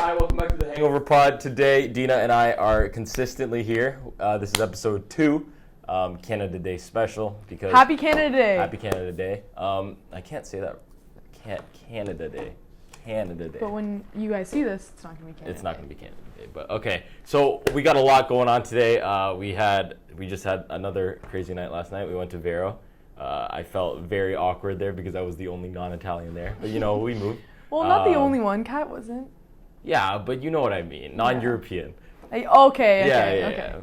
Hi, welcome back to the Hangover Pod. Today, Dina and I are consistently here. This is episode 2, Canada Day special. Because Happy Canada Day. Happy Canada Day. I can't say that. Canada Day. Canada Day. But when you guys see this, it's not going to be Canada Day. It's not going to be Canada Day. But okay, so we got a lot going on today. We just had another crazy night last night. We went to Vero. I felt very awkward there because I was the only non-Italian there. But you know, we moved. Well, not the only one. Kat wasn't. Yeah, but you know what I mean. Non-European. Okay.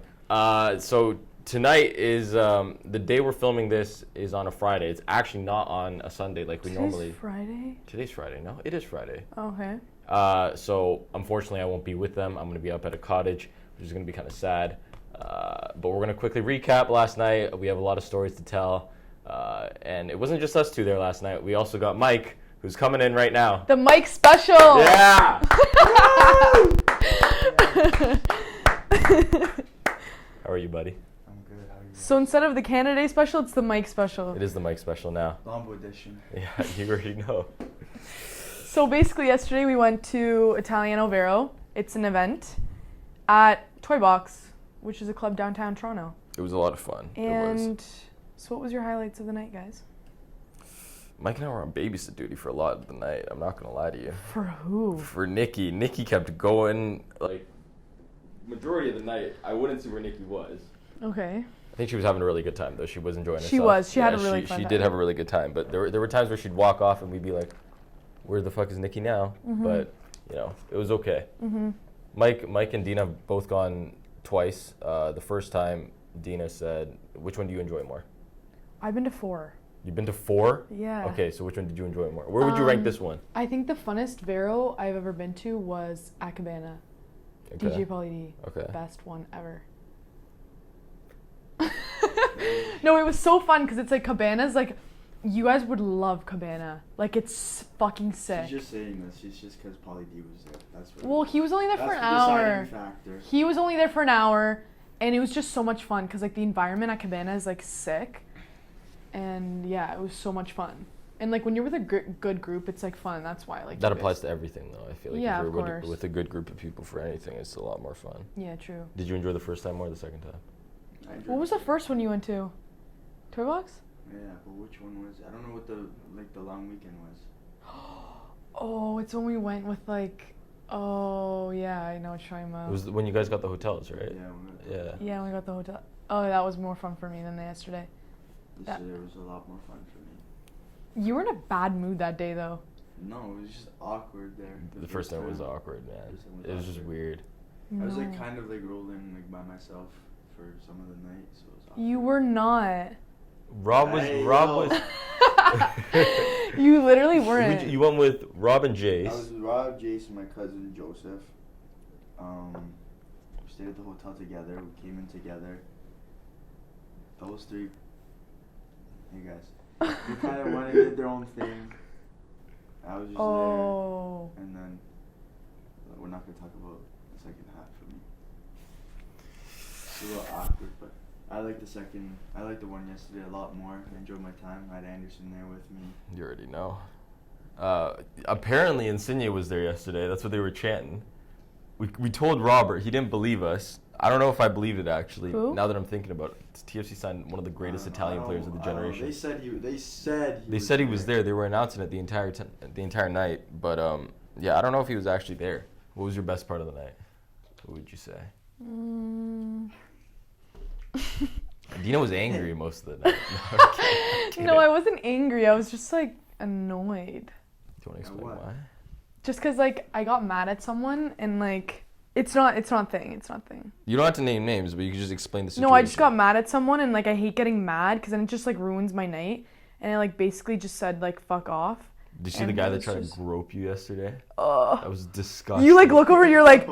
So tonight is the day we're filming this is on a Friday. It's actually not on a Sunday like we normally. Friday? Today's Friday. No, it is Friday. Okay. So unfortunately, I won't be with them. I'm going to be up at a cottage, which is going to be kind of sad. But we're going to quickly recap last night. We have a lot of stories to tell. And it wasn't just us two there last night. We also got Mike, who's coming in right now. The Mike special. Yeah. How are you, buddy? I'm good. How are you? So instead of the Canada Day special, it's the Mike special. It is the Mike special now. Lombo edition. Yeah, you already know. So basically, yesterday we went to Italiano Vero. It's an event at Toy Box, which is a club downtown Toronto. It was a lot of fun. And so what was your highlights of the night, guys? Mike and I were on babysit duty for a lot of the night. I'm not going to lie to you. For who? For Nikki. Nikki kept going, like, majority of the night. I wouldn't see where Nikki was. Okay. I think she was having a really good time, though. She was enjoying herself. She was. She had a really fun time. She did have a really good time. But there were times where she'd walk off and we'd be like, where the fuck is Nikki now? Mm-hmm. But, you know, it was okay. Mm-hmm. Mike and Dina have both gone twice. The first time, Dina said, which one do you enjoy more? I've been to 4. You've been to 4? Yeah. Okay, so which one did you enjoy more? Where would you rank this one? I think the funnest Vero I've ever been to was at Cabana. Okay. DJ Pauly D. Okay. Best one ever. No, it was so fun because it's like Cabana's like, you guys would love Cabana. Like, it's fucking sick. She's just saying this. She's just because Pauly D was there. That's what. Well, he was only there for an the hour. deciding factor. He was only there for an hour, and it was just so much fun because like the environment at Cabana is like sick, and yeah, it was so much fun. And like when you're with a good group, it's like fun. That's why I like. That applies to everything, though. I feel like Yeah, if of you're course. with a good group of people for anything, it's a lot more fun. Yeah, true. Did you enjoy the first time or the second time? I enjoyed What was the first one you went to? Toy Box? Yeah, but which one was? I don't know what the long weekend was. Oh, it's when we went with like. Oh yeah, I know what you're talking about. It was when you guys got the hotels, right? Yeah. Yeah. Yeah, we got the hotel. Oh, that was more fun for me than yesterday. Yesterday was a lot more fun for me. You were in a bad mood that day, though. No, it was just awkward there. The first time was awkward, man. It was just weird. I was like No. kind of like rolling like by myself for some of the night, so it was awkward. You were not. Rob was. You literally weren't. You went with Rob and Jace. I was with Rob, Jason, my cousin Joseph. We stayed at the hotel together. We came in together. Those 3. Hey guys. They kind of went and did their own thing. I was just there. And then we're not gonna talk about the second half for me. It's a little awkward, but I like the one yesterday a lot more. I enjoyed my time. I had Anderson there with me. You already know. Apparently Insigne was there yesterday. That's what they were chanting. We told Robert. He didn't believe us. I don't know if I believed it, actually. Who? Now that I'm thinking about it. TFC signed one of the greatest Italian players of the generation. They said he was there. They were announcing it the entire night. But yeah, I don't know if he was actually there. What was your best part of the night? What would you say? Dina was angry most of the night. No, I wasn't angry. I was just like annoyed. Do you want to explain what? why? Just because like I got mad at someone and like it's not thing. You don't have to name names, but you can just explain the situation. No, I just got mad at someone and like I hate getting mad because then it just like ruins my night. And I like basically just said like fuck off. Did you see the guy that tried to grope you yesterday? That was disgusting. You like look over, you're like,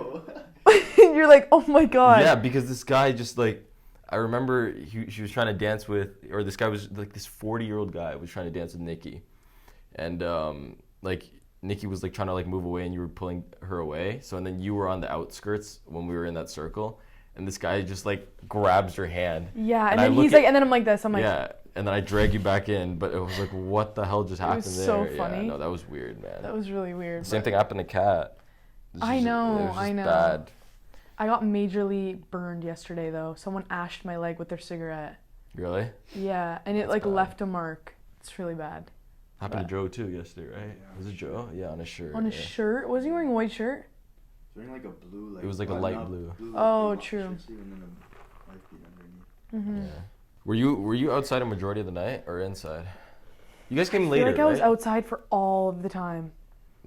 you're like, oh my god. Yeah, because this guy just like, I remember she was trying to dance with, or this guy was like this 40-year-old guy was trying to dance with Nikki, and like Nikki was like trying to like move away and you were pulling her away. So and then you were on the outskirts when we were in that circle, and this guy just like grabs your hand. Yeah, and then he's like, and then I'm like this. I'm like, yeah, and then I drag you back in, but it was like, what the hell just happened there? It was so funny. Yeah, no, that was weird, man. That was really weird. Same thing happened to Kat. I know, It was just I know. bad. I got majorly burned yesterday though. Someone ashed my leg with their cigarette. Really? Yeah, and it That's like bad. left a mark. It's really bad. Happened to Joe too yesterday, right? Yeah, Was it Joe? Yeah, on his shirt. On his yeah. shirt? Was he wearing a white shirt? Wearing like a blue, like It was like a light blue. Oh, like, true. shirt sleeve and then a light beat underneath. Yeah. Were you outside a majority of the night or inside? You guys came I later, feel like I was right? outside for all of the time.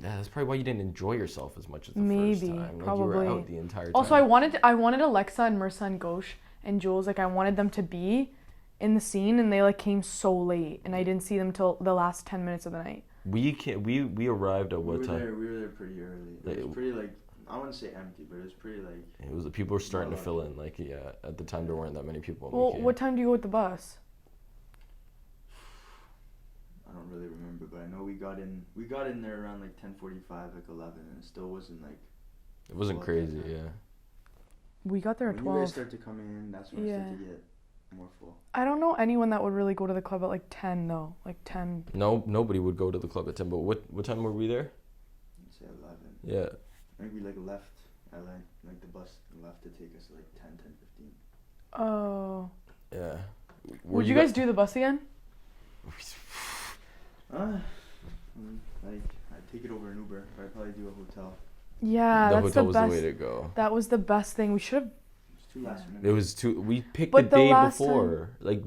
Yeah, that's probably why you didn't enjoy yourself as much as the Maybe, first time. Like, you probably. were out the entire time. Also, I wanted Alexa and Marissa and Ghosh and Jules, like I wanted them to be in the scene, and they like came so late, and I didn't see them till the last 10 minutes of the night. We arrived at what time? We were there pretty early. It was pretty like, I wouldn't say empty, but it was pretty like. It was people were starting to fill in. Like yeah, at the time there weren't that many people. Well, what time do you go with the bus? I don't really remember, but I know we got in there around like 10:45, like 11, and it still wasn't like. It wasn't full crazy, that time. yeah. We got there at When you guys 12. start to come in, that's when it started to get more full. I don't know anyone that would really go to the club at like 10 though. Like 10. No, nobody would go to the club at 10. But what time were we there? I'd say 11. Yeah. I think we like left. I like the bus left to take us like 10:15. Oh. Yeah. Would you guys do the bus again? Like I'd take it over an Uber, or I'd probably do a hotel. Yeah, The that's hotel the was best. the way to go. That was the best thing. We should have. It's too last minute. It was too. We picked But the the day last before, like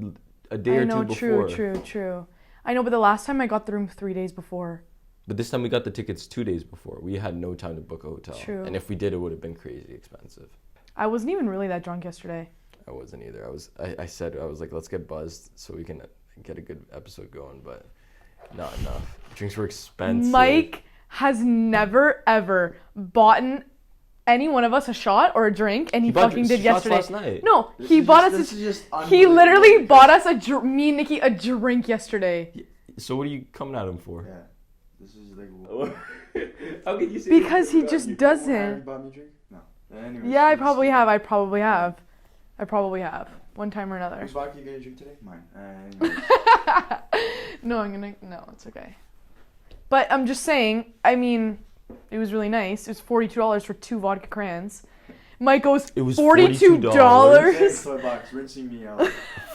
a day I or know, two before. true. I know, but the last time I got the room 3 days before. But this time we got the tickets 2 days before. We had no time to book a hotel. True. And if we did, it would have been crazy expensive. I wasn't even really that drunk yesterday. I wasn't either. I said I was like, let's get buzzed so we can get a good episode going, but not enough. Drinks were expensive. Mike has never ever bought any one of us a shot or a drink, and he bought fucking did shots yesterday. last night. No, This he is bought just- this us. is just He unbelievable. literally bought us me and Nikki a drink yesterday. So what are you coming at him for? Yeah, this is like. How could you say Because he just Have you doesn't. bought me a drink? No. Anyways, Yeah, I let's- probably have. I probably have. One time or another. Whose vodka you gonna drink today? Mine. Anyways. No, it's okay. But I'm just saying, I mean, it was really nice. It was $42 for 2 vodka crayons. Mike goes, It was $42. Thanks, toy box, rinsing me out.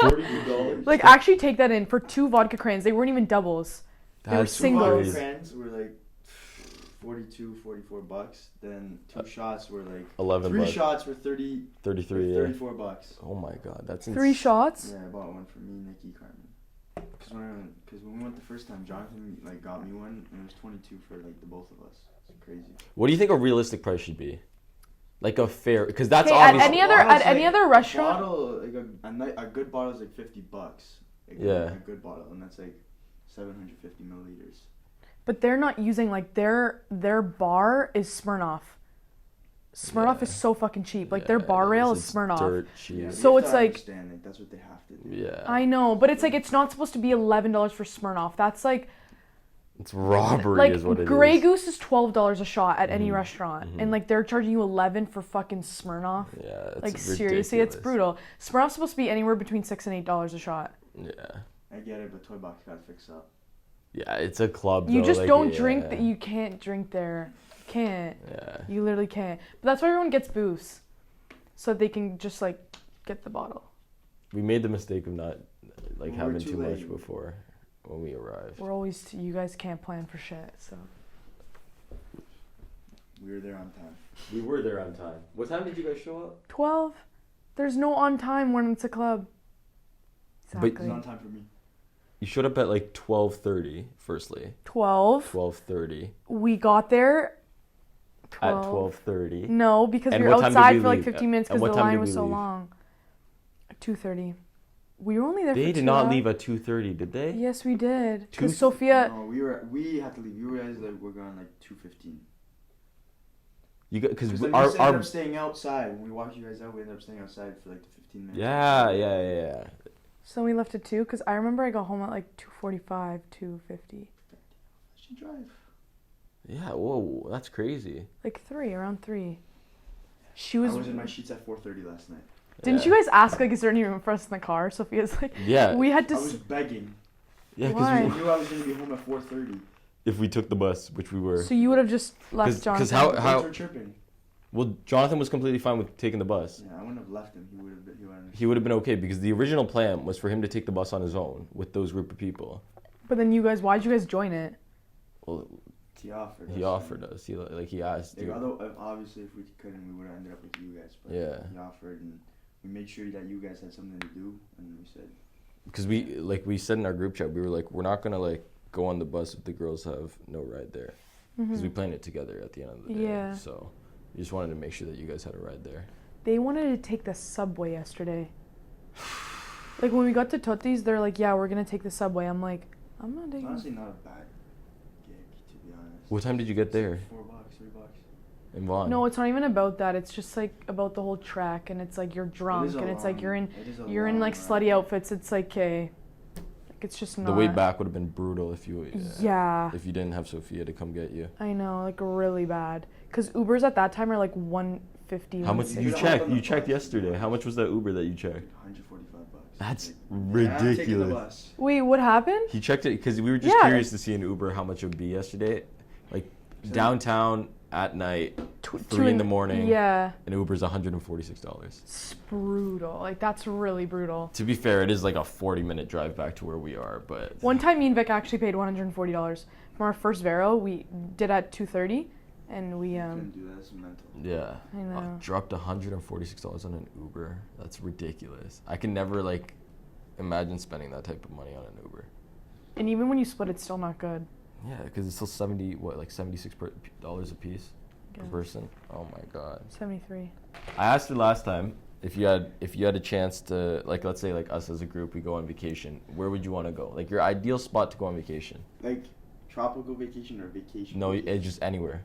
$42. Like, actually take that in. For 2 vodka crayons. They weren't even doubles. They were That's singles. crazy. Crayons were like 42, 44 bucks. Then 2 shots were like 11 3 bucks. shots were 33, yeah. 34 bucks. Oh my god, that's 3 shots? Yeah, I bought one for me, Nikki, Carmen. Because when we went the first time, Jonathan like got me one, and it was 22 for like the both of us. It's crazy. What do you think a realistic price should be? Like a fair, because that's Okay, at obviously any other restaurant. Bottle, like a good bottle is like $50. Like Yeah. A good bottle, and that's like 750 milliliters. But they're not using, like, their bar is Smirnoff. Smirnoff Yeah. is so fucking cheap. Like, Yeah, their bar rail it's is Smirnoff. dirt cheap. Yeah, So we have it's to like- understand, like that's what they have to do. Yeah. I know, but it's like, it's not supposed to be $11 for Smirnoff. That's like, It's robbery like is what it is. Grey Goose is $12 a shot at any Mhm, restaurant. mhm. And, like, they're charging you 11 for fucking Smirnoff. Yeah, it's Like, seriously, it's ridiculous. brutal. Smirnoff's supposed to be anywhere between $6 and $8 a shot. Yeah. I get it, but Toy Box gotta fix up. Yeah, it's a club. You though, just like, don't yeah. drink that. You can't drink there. You can't. Yeah. You literally can't. But that's why everyone gets booze. So they can just, like, get the bottle. We made the mistake of not like We were having too too late. much before when we arrived. We're always, you guys can't plan for shit, so. We were there on time. We were there on time. What time did you guys show up? 12? There's no on time when it's a club. But- It's Exactly. on time for me. You showed up at like 12:30. Firstly, 12. 12:30. We got there. At 12:30. No, because And we were what time did outside we for like leave? 15 minutes And because what the time line did was we so leave? long. 2:30. We were only there for They 2 did not hours. leave at 2:30, did they? Yes, we did. Two- Because Sophia. No, we had to leave. You guys like we're going like 2:15. You got because Because then we our ended up staying outside. When we walked you guys out, we ended up staying outside for like the 15 minutes. yeah. So we left at 2 because I remember I got home at like 2:45, 2:50. She drive. Yeah, whoa, that's crazy. Like 3, around 3. She I was. was in my sheets at 4:30 last night. Didn't you guys ask, like, is there any room for us in the car? Sophia's like, Yeah. we had to. I was begging. Yeah, Why? I because knew I was gonna be home at 4:30. if we took the bus, which we were. So you would have just left Jonathan. Because how Thanks for tripping. well, Jonathan was completely fine with taking the bus. Yeah, I wouldn't have left him. He would have been okay because the original plan was for him to take the bus on his own with those group of people. But then why'd you guys join it? Well, He offered. he offered us. He asked. Like, obviously, if we couldn't, we would have ended up with you guys. But Yeah. He offered, and we made sure that you guys had something to do, and we said. Because we said in our group chat, we were like, we're not gonna like go on the bus if the girls have no ride there, because we planned it together at the end of the day. Yeah. So we just wanted to make sure that you guys had a ride there. They wanted to take the subway yesterday. Like when we got to Totti's, they're like, "Yeah, we're gonna take the subway." I'm like, "I'm not It's taking." honestly not a bad gig, to be honest. What time did you get there? It's like $4, $3. In Vaughan. No, it's not even about that. It's just like about the whole track, and it's like you're drunk, and it's like you're in like slutty outfits. It's like, okay, like it's just not. The way back would have been brutal if you. Yeah. If you didn't have Sophia to come get you. I know, like really bad. Cause Ubers at that time are like $150. How much did you check? You checked yesterday. How much was that Uber that you checked? $145. That's Like, I'm taking the ridiculous. bus. Wait, what happened? He checked it because we were just Yeah. curious to see in Uber how much it would be yesterday. Like downtown at night, 3 in the morning. Yeah. And Uber's $146. It's brutal. Like that's really brutal. To be fair, it is like a 40-minute drive back to where we are, but One time, me and Vic actually paid $140 from our first Vero. We did at 2:30, and we Couldn't do that. It's mental. yeah, I know. dropped $146 on an Uber. That's ridiculous. I can never like imagine spending that type of money on an Uber. And even when you split, it's still not good. Yeah, because it's still $76 a piece per Good. person. Oh my god. 73. I asked her last time if you had a chance to, like, let's say like us as a group, we go on vacation. Where would you want to go? Like your ideal spot to go on vacation? Like tropical vacation or vacation? No, vacation? it's just anywhere.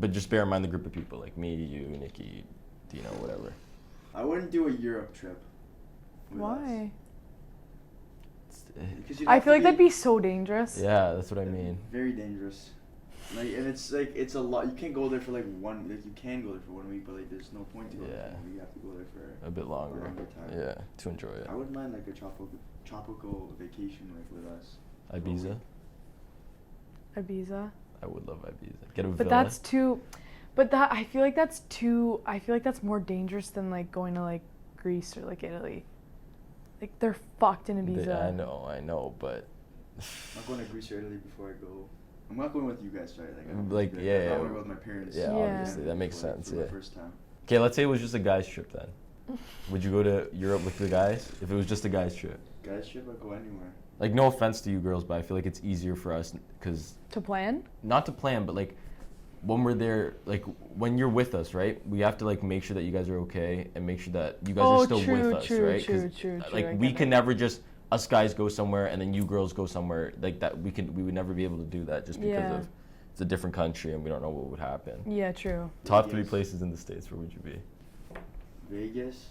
But just bear in mind the group of people, like me, you, Nikki, Dino, whatever. I wouldn't do a Europe trip. with us. Why? Because you'd I have feel to like that'd be so dangerous. Yeah, that's what I mean. Very dangerous. Like, and it's like it's a lot. You can't go there for like one. Like you can go there for 1 week, but like there's no point to go there. Yeah. You have to go there for A bit longer. longer time. Yeah, to enjoy it. I wouldn't mind like a tropical vacation like with us. Ibiza. Ibiza. I would love Ibiza. Get a But villa. that's too. But that I feel like that's too. I feel like that's more dangerous than like going to like Greece or like Italy. Like they're fucked in Ibiza. I know, but I'm not going to Greece or Italy before I go. I'm not going with you guys, right? Like, I yeah, want to go with my parents. yeah, Yeah. obviously that makes sense. For Yeah. the first time. Okay, let's say it was just a guys trip then. Would you go to Europe with the guys if it was just a guys trip? Guys trip, I go anywhere. Like, no offense to you girls, but I feel like it's easier for us because To plan? not to plan, but like when we're there, like when you're with us, right? We have to like make sure that you guys are okay and make sure that you guys are still with us, right? 'Cause, True. like I we get can it. never just us guys go somewhere and then you girls go somewhere like that. We would never be able to do that just because Yeah. of it's a different country and we don't know what would happen. Yeah, true. Top Vegas. 3 places in the States, where would you be? Vegas.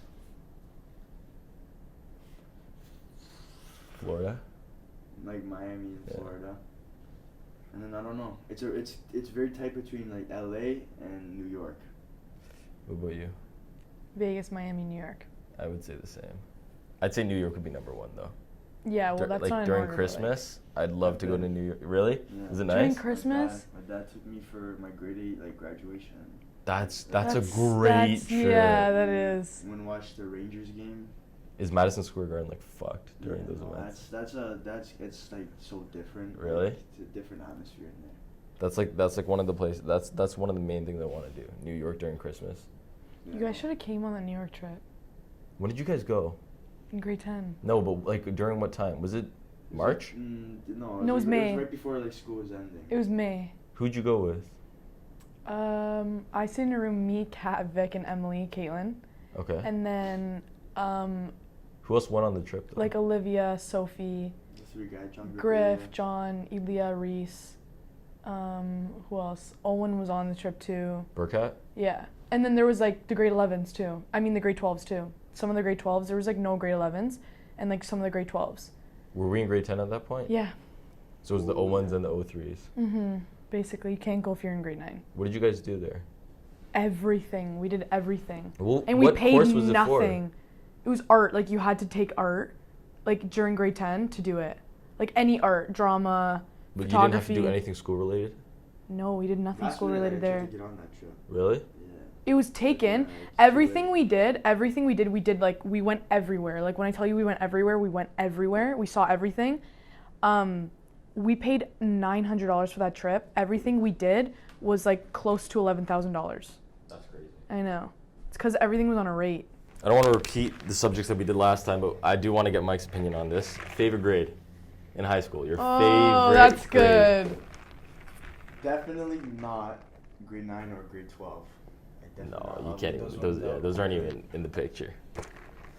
Florida. Like Miami and Yeah. Florida. And then I don't know. It's very tight between like LA and New York. What about you? Vegas, Miami, New York. I would say the same. I'd say New York would be number 1 though. Yeah, well, that's like not in during order, but, like- Christmas, I'd love to go to New York. Really? Yeah. Is it During nice? Christmas? My dad took me for my grade 8 like graduation. That's a great that's- trip. Yeah, that is. Went and watched the Rangers game. Is Madison Square Garden like fucked during Yeah, those no, events? that's it's like so different. Really? Like, it's a different atmosphere in there. That's like one of the places. That's one of the main things I want to do. New York during Christmas. You guys should have came on the New York trip When did you guys go? in grade 10. No, but like during what time? Was it March? No, No, it was May. It was right before like school was ending. It was May. Who'd you go with? I stayed in a room, me, Kat, Vic, and Emily, Caitlin. Okay. And then, Who else went on the trip? Though? like Olivia, Sophie, The 3 guys, John Griff, John, Elia, Reese. Who else? Owen was on the trip too. Burkett? Yeah. And then there was like the grade 11s too. I mean the grade 12s too. Some of the grade 12s, there was like no grade 11s and like some of the grade 12s. Were we in grade 10 at that point? Yeah. So it was the O1s and the O3s. Basically, you can't go if you're in grade 9. What did you guys do there? Everything. We did everything. Well, And we what paid course was it for? nothing. It was art. Like you had to take art like during grade 10 to do it. Like any art, drama, But you didn't have to do photography. anything school related? No, we did nothing That's school when I related tried there. to get on that trip. Really? Yeah. It was taken. Yeah, it's too Everything late. we did like we went everywhere. Like when I tell you we went everywhere, we went everywhere. We saw everything. We paid $900 for that trip. Everything we did was like close to $11,000. That's crazy. I know. It's because everything was on a rate. I don't want to repeat the subjects that we did last time, but I do want to get Mike's opinion on this. Favorite grade in high school? Your Oh, favorite that's grade. good. Definitely not grade 9 or grade 12. No, you can't even. Those aren't even in the picture.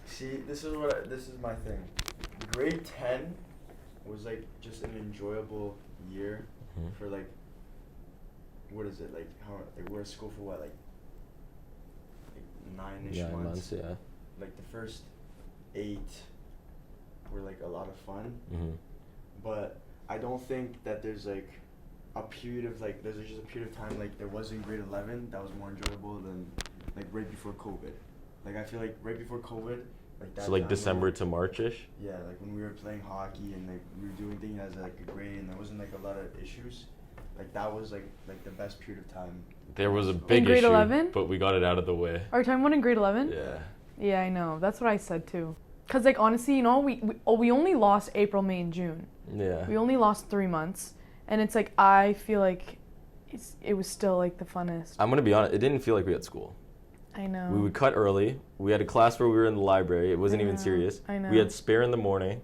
See, this is my thing. Grade 10 was like just an enjoyable year for like, what is it, like how, like we're at school for what, like 9-ish Yeah, months. yeah. Like the first 8 were like a lot of fun, but I don't think that there's like a period of like, there's just a period of time like there was in grade 11 that was more enjoyable than like right before COVID. Like I feel like right before COVID, like that. So like time December when, to March-ish? yeah, like when we were playing hockey and like we were doing things as like a grade and there wasn't like a lot of issues. Like that was like the best period of time. There was a big grade issue, 11? but we got it out of the way. Are you talking about in grade 11? Yeah. Yeah, I know. That's what I said too. Cause like honestly, you know, we only lost April, May, and June. Yeah. We only lost 3 months, and it's like I feel like it was still like the funnest. I'm gonna be honest. It didn't feel like we had school. I know. We would cut early. We had a class where we were in the library. It wasn't I even know, serious. I know. We had spare in the morning.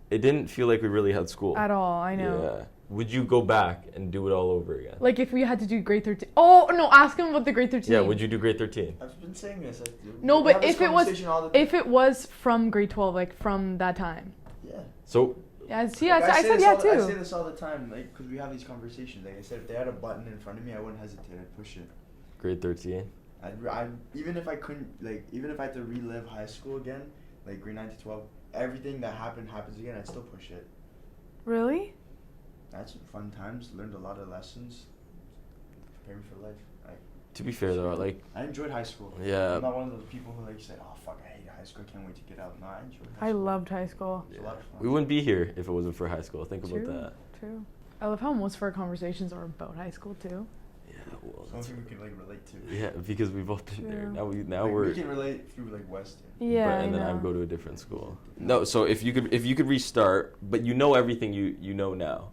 It didn't feel like we really had school. At all. I know. Yeah. Would you go back and do it all over again? Like if we had to do grade 13. Oh no! Ask him about the grade 13. Yeah. Would you do grade 13? I've been saying this. No, we but have this if it was conversation all the time. if it was from grade 12, like from that time. Yeah. So Yeah. See, Like, I say said this yeah all, I say too. this all the time, like, because we have these conversations. Like I said, if they had a button in front of me, I wouldn't hesitate. I'd push it. grade 13. Even if I couldn't, like, even if I had to relive high school again, like grade 9 to 12, everything that happens again, I'd still push it. Really? That's fun times. Learned a lot of lessons. Prepare me for life. To be fair though, like I enjoyed high school. Yeah. I'm not one of those people who like said, "Oh fuck, I hate high school. I can't wait to get out." No, I enjoyed high I school. loved high school. It was a lot of fun. we wouldn't be here if it wasn't for high school. Think True. about that. True. I love how most of our conversations are about high school too. Yeah. Well, Something we can like relate to. yeah, because we've both been there. True. Now Like, we're. we can relate through like Western. Yeah. But, and I then I know. go to a different school. No, so if you could restart, but you know everything you know now,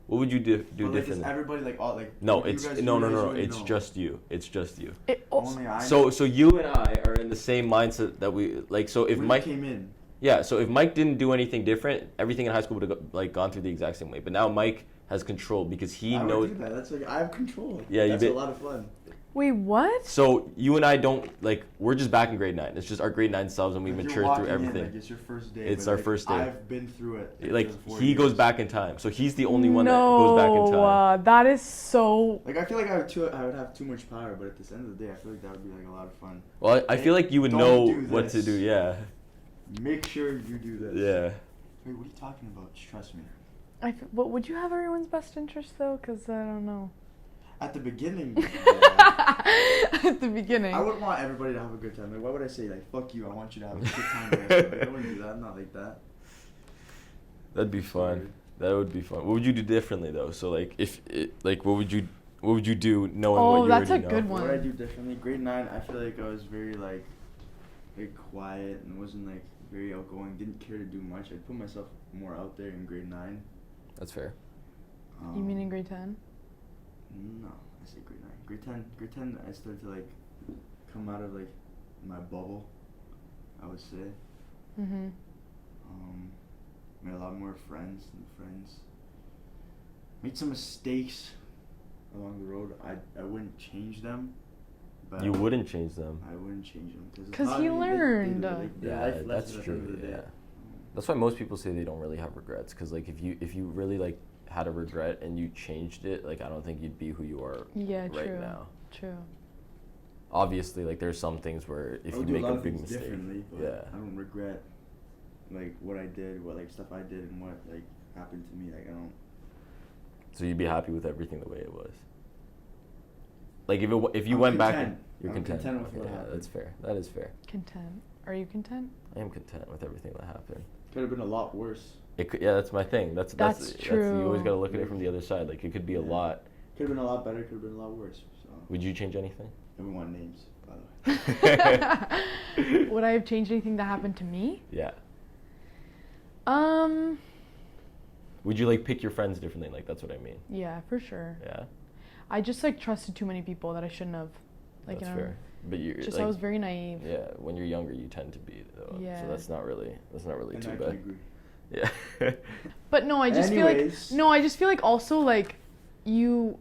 what would you do But, like, is differently? everybody like all like? No, you it's guys- no, you no, guys no. already It's know. just you. It's just you. It also, Only I. So you and I are in the same mindset that we like. So if when Mike, you came in, yeah. So if Mike didn't do anything different, everything in high school would have like gone through the exact same way. But now Mike has control because he I would knows. do that. That's like I have control. Yeah, you that's a did. lot of fun. wait, what? So you and I don't like. We're just back in grade 9. It's just our grade 9 selves, and we Like, you're mature walking through in, everything. like, it's your first day. It's but, our like, first day. I've been through it. Like for the 4 he goes years. back in time, so he's the only one that No, goes back in time. that is so. Like I feel like I would have too much power, but at the end of the day, I feel like that would be like a lot of fun. Well, I feel like you would Don't know do what to this. do. Yeah. Make sure you do this. Yeah. Wait, what are you talking about? Just trust me. But would you have everyone's best interest though? Cause I don't know. At the beginning, yeah, At the beginning. I would want everybody to have a good time. Like, why would I say like "fuck you"? I want you to have a good time. Like, I wouldn't do that. I'm not like that. That'd be fun. That would be fun. What would you do differently though? So like what would you do knowing what Oh, you that's already a know? good What one. would I do differently? Grade 9, I feel like I was very quiet and wasn't like very outgoing. Didn't care to do much. I put myself more out there in grade 9. That's fair. You mean in grade 10? No, I say grade 9. Grade 10, I started to like come out of like my bubble, I would say. Mm-hmm. Made a lot more friends. Made some mistakes along the road. I wouldn't change them. But You wouldn't change them. I wouldn't change them. 'Cause he learned. they're Yeah, life that's lessons at the end true. of the day. Yeah. That's why most people say they don't really have regrets, because like if you really like had a regret and you changed it, like I don't think you'd be who you are Yeah, right true. now. True. Obviously, like there's some things where if I you would do make a lot a of big things mistake, differently, but yeah. I don't regret like what I did, what like stuff I did, and what like happened to me. Like I don't. So you'd be happy with everything the way it was. Like if you I'm went back, content. you're I'm content. content with Okay, what yeah, happened. that's fair. That is fair. Content. Are you content? I am content with everything that happened. Could have been a lot worse. It could, yeah, that's my thing. That's true. You always gotta look at it from the other side. Like, it could be a lot. Could have been a lot better. Could have been a lot worse. So. Would you change anything? And we want names, by the way. Would I have changed anything that happened to me? Yeah. Would you like pick your friends differently? Like, that's what I mean. Yeah, for sure. Yeah. I just like trusted too many people that I shouldn't have. Like, That's you know, fair. But you're just like, I was very naive. Yeah, when you're younger, you tend to be though. Yeah. So that's not really And too I bad. can agree. Yeah. But no, I just Anyways. feel like I just feel like also like you,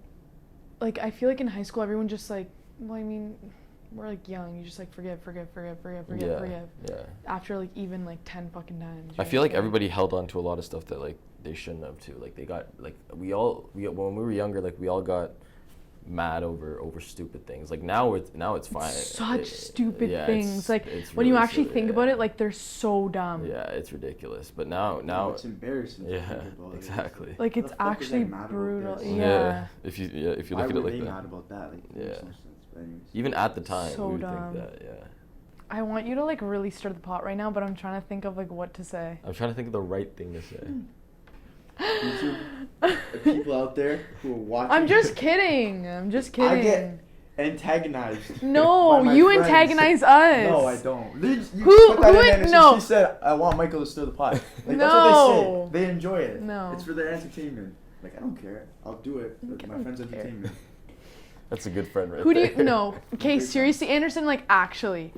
like I feel like in high school everyone just like, well, I mean, we're like young. You just like forgive. Yeah. After like even like 10 fucking times. I feel like everybody held on to a lot of stuff that like they shouldn't have too. Like they got like when we were younger, like we all got mad over stupid things. Like now it's fine. Such stupid yeah, things. Like it's when you really actually silly, think yeah. about it, like they're so dumb. Yeah, it's ridiculous. But now It's embarrassing. to yeah, think about it. exactly. Like Why it's the fuck was I actually mad about brutal. this? Yeah. If you Why look at were it like they that. mad about that? Like, it Yeah. makes no sense. But anyways. Even at the time, So we would dumb. think that. Yeah. I want you to like really stir the pot right now, but I'm trying to think of like what to say. I'm trying to think of the right thing to say. YouTube, the people out there who are watching. I'm just kidding. I'm just kidding. I get antagonized. No, by my you friends. antagonize us. No, I don't. You Who- put that who in there in- and no. She said, "I want Michael to stir the pot." Like, No. That's what they say. They enjoy it. No. It's for their entertainment. Like, I don't care. I'll do it for Okay, my I don't friend's care. entertainment. Who That's a good friend right do there. you no? Okay, Great seriously, Anderson. Like actually,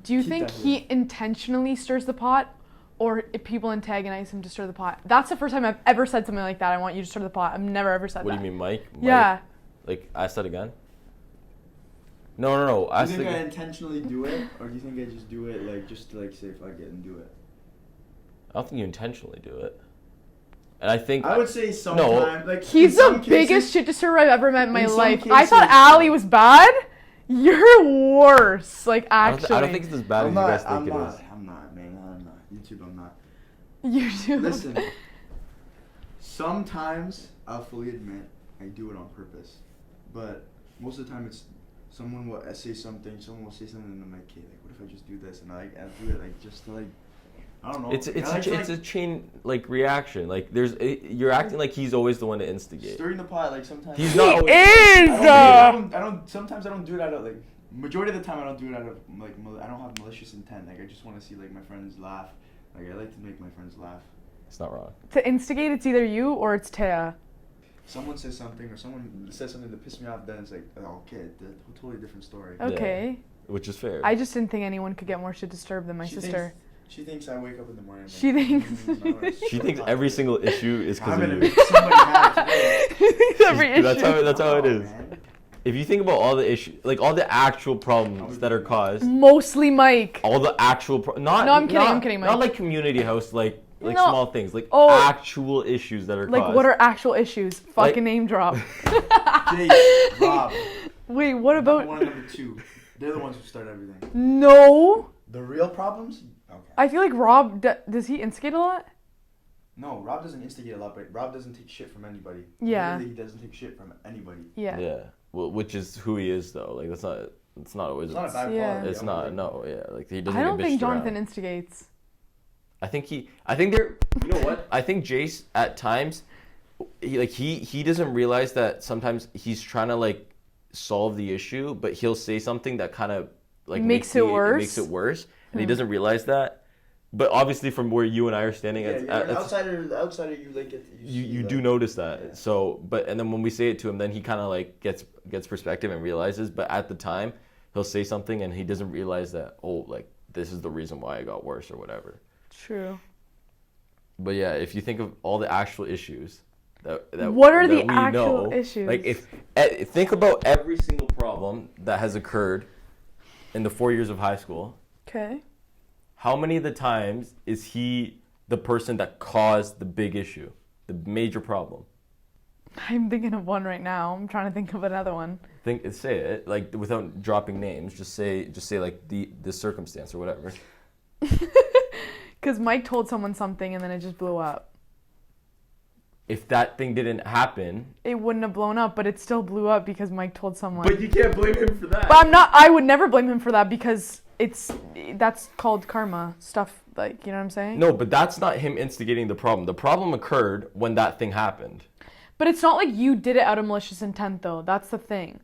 do you Keep think that he word. intentionally stirs the pot, or if people antagonize him to stir the pot? That's the first time I've ever said something like that. I want you to stir the pot. I've never ever said What that. do you mean, Mike? Yeah. Like, I said again? No. I Do you said think I intentionally do it, or do you think I just do it like just to like say fuck it and do it? I don't think you intentionally do it. And I think I would say sometimes. Like He's in the some biggest cases- shit disturber I've ever met in my in some life. I thought cases- Allie was bad. You're worse. Like actually. I don't think it's as bad as you guys think it is. I'm not, man. I'm not. YouTube, I'm not. You do. Listen, sometimes I'll fully admit I do it on purpose, but most of the time it's someone will say something, someone will say something, and I'm like, okay, like what if I just do this, and I'll do it like just to like, I don't know. It's I like to, it's a chain like reaction. Like you're acting like he's always the one to instigate. stirring the pot. Like sometimes He's He not always- is. I don't. Sometimes I don't do it out of like. Majority of the time I don't do it out of like. I don't have malicious intent. Like I just want to see like my friends laugh. Like I like to make my friends laugh. It's not wrong. To instigate, it's either you or it's Taya. Someone says something or someone says something that pissed me off. Then it's like, oh, okay, a totally different story. Okay. Which is fair. I just didn't think anyone could get more shit disturbed than my sister. She thinks I wake up in the morning. Like, She thinks- She thinks every single issue is because I'm of gonna you. make somebody mad today. Every issue. That's how it Oh, is. man. If you think about all the issues, like all the actual problems that are caused, Mostly Mike. all the actual not. No, I'm kidding, not- I'm kidding, Mike. Not like community house, like No. small things, like Oh. actual issues that are Like, caused. what are actual issues? Fucking Like- name drop. Jake, Rob, Wait, what number about... one and number two. They're the ones who start everything. No. The real problems? Okay. I feel like Rob... Does he instigate a lot? No, Rob doesn't instigate a lot, but Rob doesn't take shit from anybody. Yeah. Literally, he doesn't take shit from anybody. Yeah. Yeah. Well, which is who he is though. Like it's not always. It's not a bad Yeah. quality. It's I'm not. like- No. Yeah. Like he doesn't. I don't get think bitched Jonathan around. instigates. I think they're. You know what? I think Jace at times, he doesn't realize that sometimes he's trying to like solve the issue, but he'll say something that kind of like Makes it worse? Makes it worse, and he doesn't realize that. But obviously, from where you and I are standing, Yeah, it's, you're an it's- outsider, you like it. you do notice that. Yeah. So, and then when we say it to him, then he kind of like gets perspective and realizes. But at the time, he'll say something and he doesn't realize that, oh, like this is the reason why it got worse or whatever. True. But yeah, if you think of all the actual issues that What are that the we actual know, issues? like think about every single problem that has occurred in the 4 years of high school. Okay. How many of the times is he the person that caused the big issue, the major problem? I'm thinking of one right now. I'm trying to think of another one. Say it like without dropping names. Just say like the circumstance or whatever. Because Mike told someone something and then it just blew up. If that thing didn't happen, It wouldn't have blown up, but it still blew up because Mike told someone. you can't blame him for that. But I would never blame him for that because that's called karma stuff. Like, you know what I'm saying? No, but that's not him instigating the problem. The problem occurred when that thing happened. But it's not like you did it out of malicious intent, though. That's the thing.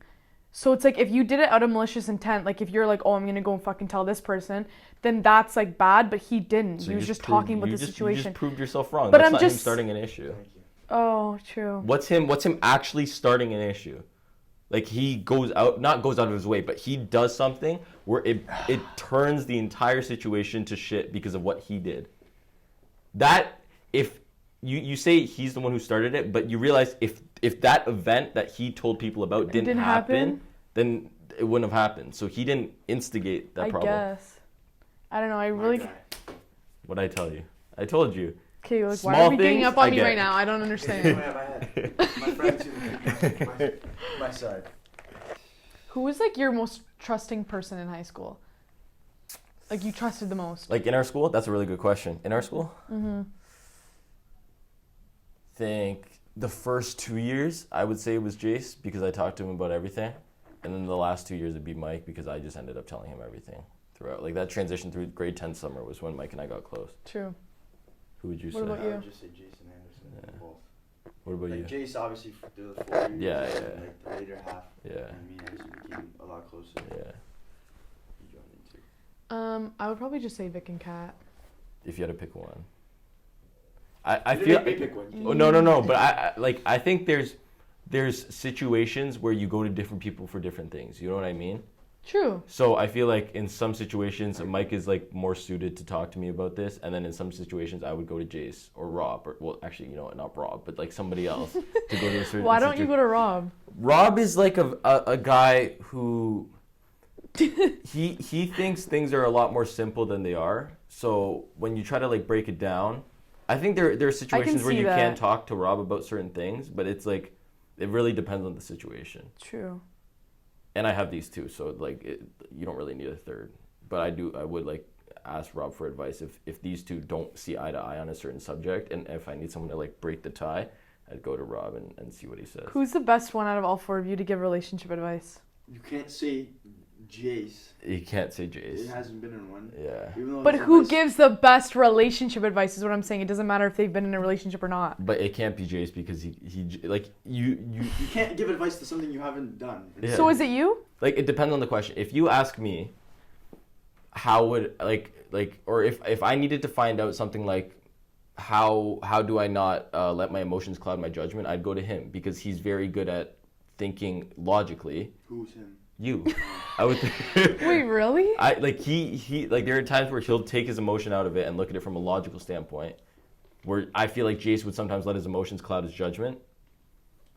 So it's like if you did it out of malicious intent, like if you're like, oh, I'm gonna go and fucking tell this person, then that's like bad. But he didn't. So he was just talking about the situation. You just proved yourself wrong. But That's I'm not just him starting an issue. Oh, true. What's him actually starting an issue? Like he goes out of his way, but he does something where it turns the entire situation to shit because of what he did. That if you say he's the one who started it, but you realize if that event that he told people about didn't happen, then it wouldn't have happened. So he didn't instigate that problem. I guess. I don't know. I really. What'd I tell you? I told you. Okay, like, Small why are we things, getting up I on me get. right now? I don't understand. My friends my side. Who was like your most trusting person in high school? Like you trusted the most? Like in our school? That's a really good question. In our school? Mm-hmm. Think the first 2 years, I would say it was Jace because I talked to him about everything. And then the last 2 years it'd be Mike because I just ended up telling him everything throughout. Like that transition through grade 10 summer was when Mike and I got close. True. Who would you say? What about I you? would just say Jason Anderson. Yeah. Both. What about Like you? Jace obviously through the 4 years. Yeah, and yeah. then, like the later half. Yeah. And me and Anderson became a lot closer. Yeah. You joined into. I would probably just say Vic and Kat. If you had to pick one. I You feel didn't make me pick one. Oh, no, but I think there's situations where you go to different people for different things. You know what I mean? True. So I feel like in some situations Mike is like more suited to talk to me about this, and then in some situations I would go to Jace or Rob, or well, actually, you know what, not Rob, but like somebody else to go to a certain. Why don't you go to Rob? Rob is like a guy who he thinks things are a lot more simple than they are. So when you try to like break it down, I think there are situations where see you that. can talk to Rob about certain things, but it's like it really depends on the situation. True. And I have these two, so like you don't really need a third. But I would like ask Rob for advice if these two don't see eye to eye on a certain subject, and if I need someone to like break the tie, I'd go to Rob and see what he says. Who's the best one out of all four of you to give relationship advice? You can't say Jace. You can't say It Jace. hasn't been in one. Yeah. Even though But his who advice- gives the best relationship advice is what I'm saying. It doesn't matter if they've been in a relationship or not. But it can't be Jace because he like you You can't give advice to something you haven't done. Yeah. So is it you? like it depends on the question. If you ask me, how would like or if I needed to find out something like how do I not let my emotions cloud my judgment, I'd go to him because he's very good at thinking logically. Who's him? You, I would. Wait, really? I like he like there are times where he'll take his emotion out of it and look at it from a logical standpoint. Where I feel like Jace would sometimes let his emotions cloud his judgment.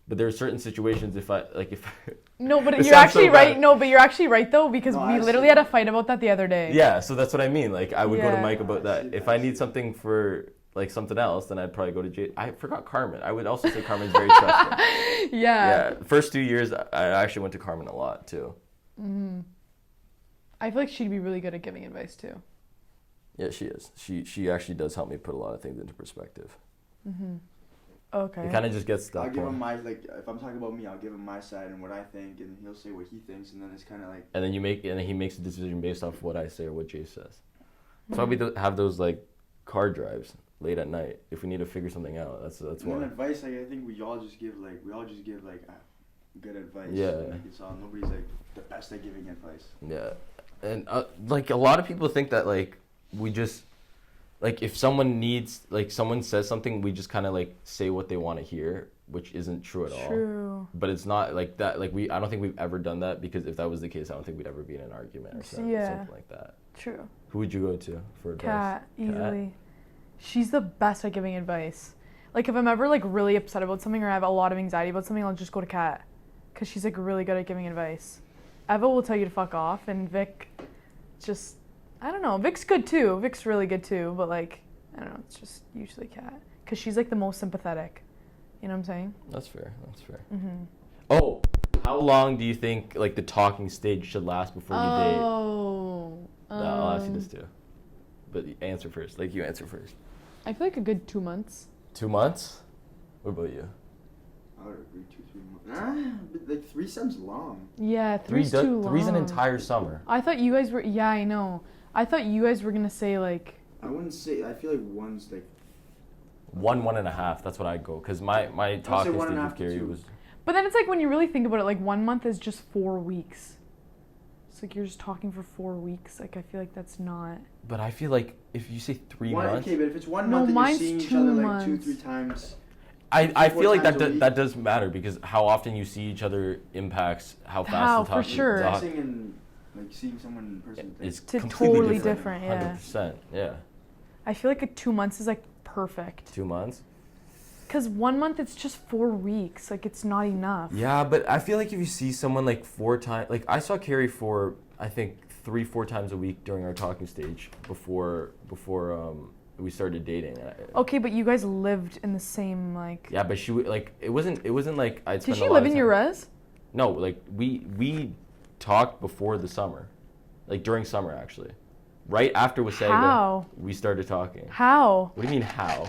But there are certain situations if No, but It you're sounds actually so right. bad. No, but you're actually right though because No, we I literally see. had a fight about that the other day. yeah, so that's what I mean. Like I would go to Yeah. Mike about I see that. If that, I I need see something for like something else, then I'd probably go to Jace. I forgot Carmen. I would also say Carmen's very trusting. Yeah. Yeah, first 2 years I actually went to Carmen a lot too. I feel like she'd be really good at giving advice too. Yeah, she is. She actually does help me put a lot of things into perspective. Okay. It kind of just gets I'll stuck. give him my if I'm talking about me, I'll give him my side and what I think, and he'll say what he thinks, and then it's kind of like And then he makes a decision based off what I say or what Jay says. So we have those like car drives late at night if we need to figure something out. That's and then why. advice. Like I think we all just give good advice. Yeah. Like, it's all nobody's like the best at giving advice. Yeah, and like a lot of people think that like we just like if someone says something, we just kind of like say what they want to hear, which isn't true at all. True. But it's not like that. Like I don't think we've ever done that because if that was the case, I don't think we'd ever be in an argument or something, Yeah. something like that. True. Who would you go to for advice? Kat, easily. She's the best at giving advice. Like if I'm ever like really upset about something or I have a lot of anxiety about something, I'll just go to Kat, cause she's like really good at giving advice. Eva will tell you to fuck off, and Vic, just I don't know. Vic's good too. Vic's really good too, but like I don't know. It's just usually Kat, cause she's like the most sympathetic. You know what I'm saying? That's fair. That's fair. Mm-hmm. Oh, how long do you think like the talking stage should last before you date? Oh. No, I'll ask you this too. But answer first. Like you answer first. I feel like a good 2 months. 2 months? What about you? I would agree 2-3 months. But like 3 sounds long. Yeah, three's too long. Three's an entire summer. I thought you guys were. Yeah, I know. I thought you guys were gonna say like. I wouldn't say. I feel like one's like. 1.5. That's what I'd go. Cause my talking stage 1.5 with to Carrie 2. was. But then it's like when you really think about it, like 1 month is just 4 weeks. It's like you're just talking for 4 weeks. Like I feel like that's not. But I feel like if you say 3 months. Okay, but if it's 1 No, month and you're mine's seeing each 2 other like months. 2-3 times. I feel like times a week. that does matter because how often you see each other impacts how fast the for talk sure. Texting and like seeing someone in person. It's It's completely totally different. different, yeah. 100%. Yeah. I feel like 2 months is like perfect. 2 months. Cause 1 month it's just 4 weeks. Like it's not enough. Yeah, but I feel like if you see someone like 4 times, like I saw Carrie for I think 3-4 times a week during our talking stage before we started dating. Okay, but you guys lived in the same like. Yeah, but she like it wasn't like I'd spend Did she a lot live of in your time- res? No, like we talked before the summer, like during summer actually, right after Wasaga. How? We started talking. How? What do you mean how?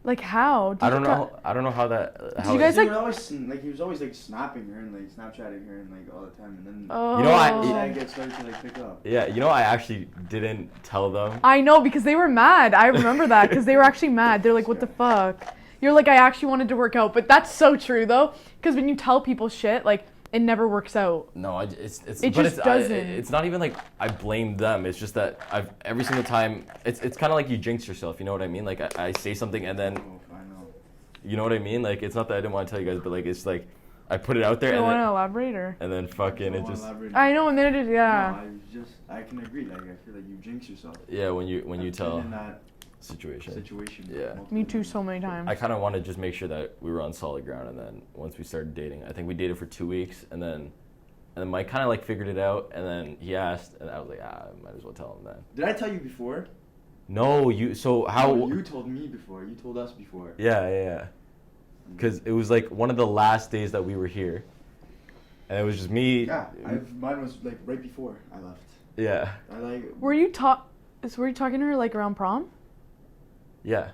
Like how? Did I don't you know. I don't know how that. How you guys He like- would always he was always like snapping her and like Snapchatting her and like all the time and then. Oh. You know, I get started to like pick up. Yeah, you know, I actually didn't tell them. I know because they were mad. I remember that because they were actually mad. They're like, "What the fuck?" You're like, "I actually wanted to work out," but that's so true though. Because when you tell people shit, like it never works out. No, It but just doesn't. It's not even like I blame them. It's just that every single time it's kind of like you jinx yourself. You know what I mean? Like I say something and then Oh, I know. you know what I mean? Like it's not that I didn't want to tell you guys, but like it's like I put it out there You and want to then, elaborate or? and then fucking I it don't just wanna elaborate. I know, and then it is, yeah. No, I can agree. Like I feel like you jinx yourself. yeah when you I've been tell in that situation. situation. Yeah. Me too, so many times. I kind of wanted to just make sure that we were on solid ground, and then once we started dating, I think we dated for 2 weeks, and then Mike kind of like figured it out, and then he asked, and I was like, I might as well tell him then. Did I tell you before? No, you. So how? No, you told me before. You told us before. Yeah. Because it was like one of the last days that we were here, and it was just me. Yeah, mine was like right before I left. Yeah. I like. Were you were you talking to her like around prom? Yeah.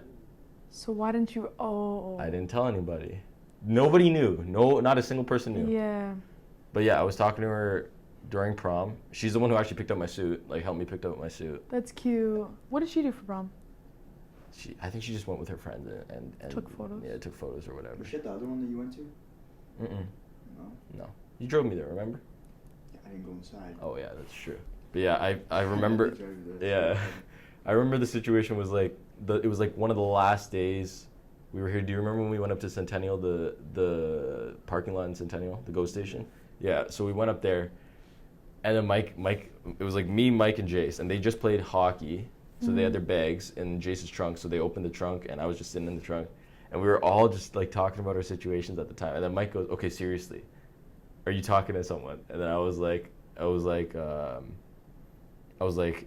So why didn't you? Oh. I didn't tell anybody. Nobody knew. No, not a single person knew. Yeah. But yeah, I was talking to her during prom. She's the one who actually picked up my suit, like helped me pick up my suit. That's cute. What did she do for prom? I think she just went with her friends and Took photos? Yeah, took photos or whatever. Shit, the other one that you went to? Mm-mm. No. No. You drove me there, remember? Yeah, I didn't go inside. Oh yeah, that's true. But yeah, I remember. They drove you there. Yeah, I remember the situation was like it was like one of the last days we were here. Do you remember when we went up to Centennial, the parking lot in Centennial, the GO station? Yeah, so we went up there, and then Mike, it was like me, Mike, and Jace, and they just played hockey, so they had their bags in Jace's trunk, so they opened the trunk, and I was just sitting in the trunk, and we were all just like talking about our situations at the time, and then Mike goes, "Okay, seriously, are you talking to someone?" And then I was like,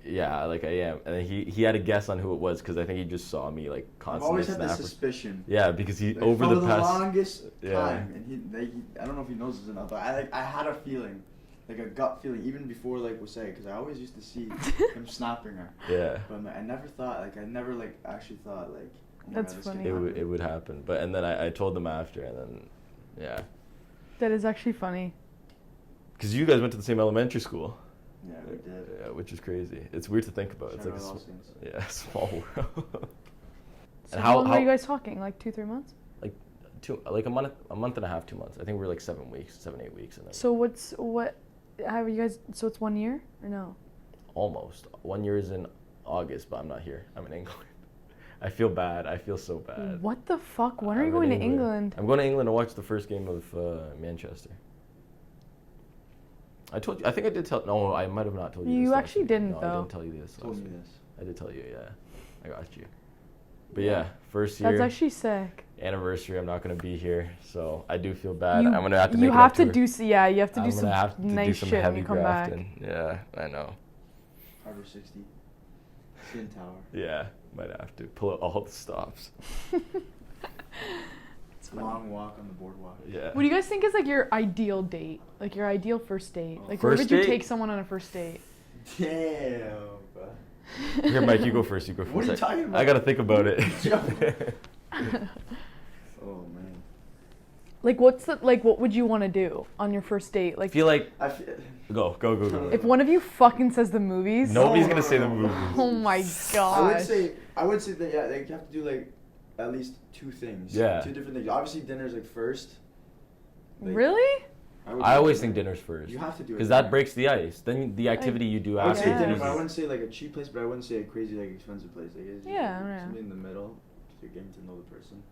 yeah, like I am. And then he had a guess on who it was because I think he just saw me like I've constantly always had this snapping. suspicion. Yeah, because he Like, over for the past longest Yeah. time, and he I don't know if he knows this or not, but I had a feeling, like a gut feeling, even before like Wasay, because I always used to see him snapping her. yeah, But I never thought, like, actually thought, like, oh my That's God, this funny. can it would happen. But and then I told them after, and then yeah, That is actually funny. because you guys went to the same elementary school. Yeah, we did. Yeah, which is crazy. It's weird to think about. It's Shout like out a Los Angeles. yeah, small world. So And how long were you guys talking? Like 2-3 months? Like a month and a half, 2 months. I think we were like 7 weeks, 7-8 weeks, and then So have you guys? So it's 1 year or no? almost 1 year is in August, but I'm not here. I'm in England. I feel bad. I feel so bad. What the fuck? When are I'm you in going to England? I'm going to England to watch the first game of Manchester. I told you. I think I did tell. No, I might have not told you. You this last actually week. didn't, no, I though. didn't tell you this. Told last me week. this. I did tell you. Yeah, I got you. But yeah, first year That's actually sick. anniversary. I'm not gonna be here, so I do feel bad. You, I'm gonna have to. You make have it to up to her. do. Yeah, you have to do I'm some gonna have to nice do some shit when heavy you come back. grafting. Yeah, I know. Harbor 60. Sin Tower. Yeah, might have to pull out all the stops. It's funny. Long walk on the boardwalk. Yeah. What do you guys think is like your ideal date? Like your ideal first date? Like where First would you date? take someone on a first date? Damn, bro. Here, Mike, you go first. You go first. What are you talking about? I gotta think about it. Oh, man. Like, what would you want to do on your first date? I Like, feel like Go. go. if one of you fucking says the movies. Nobody's gonna say the movies. Oh my gosh. I would say that yeah, like you have to do like at least two things. Yeah. Two different things. Obviously, dinner's like first. Like, Really? I always think dinner's first. You have to do it. Because that breaks the ice. Then the activity you do I would after. say dinner, is but I easy. wouldn't say like a cheap place, but I wouldn't say a crazy like expensive place. Like it's Yeah. something in the middle. You're getting to know the person.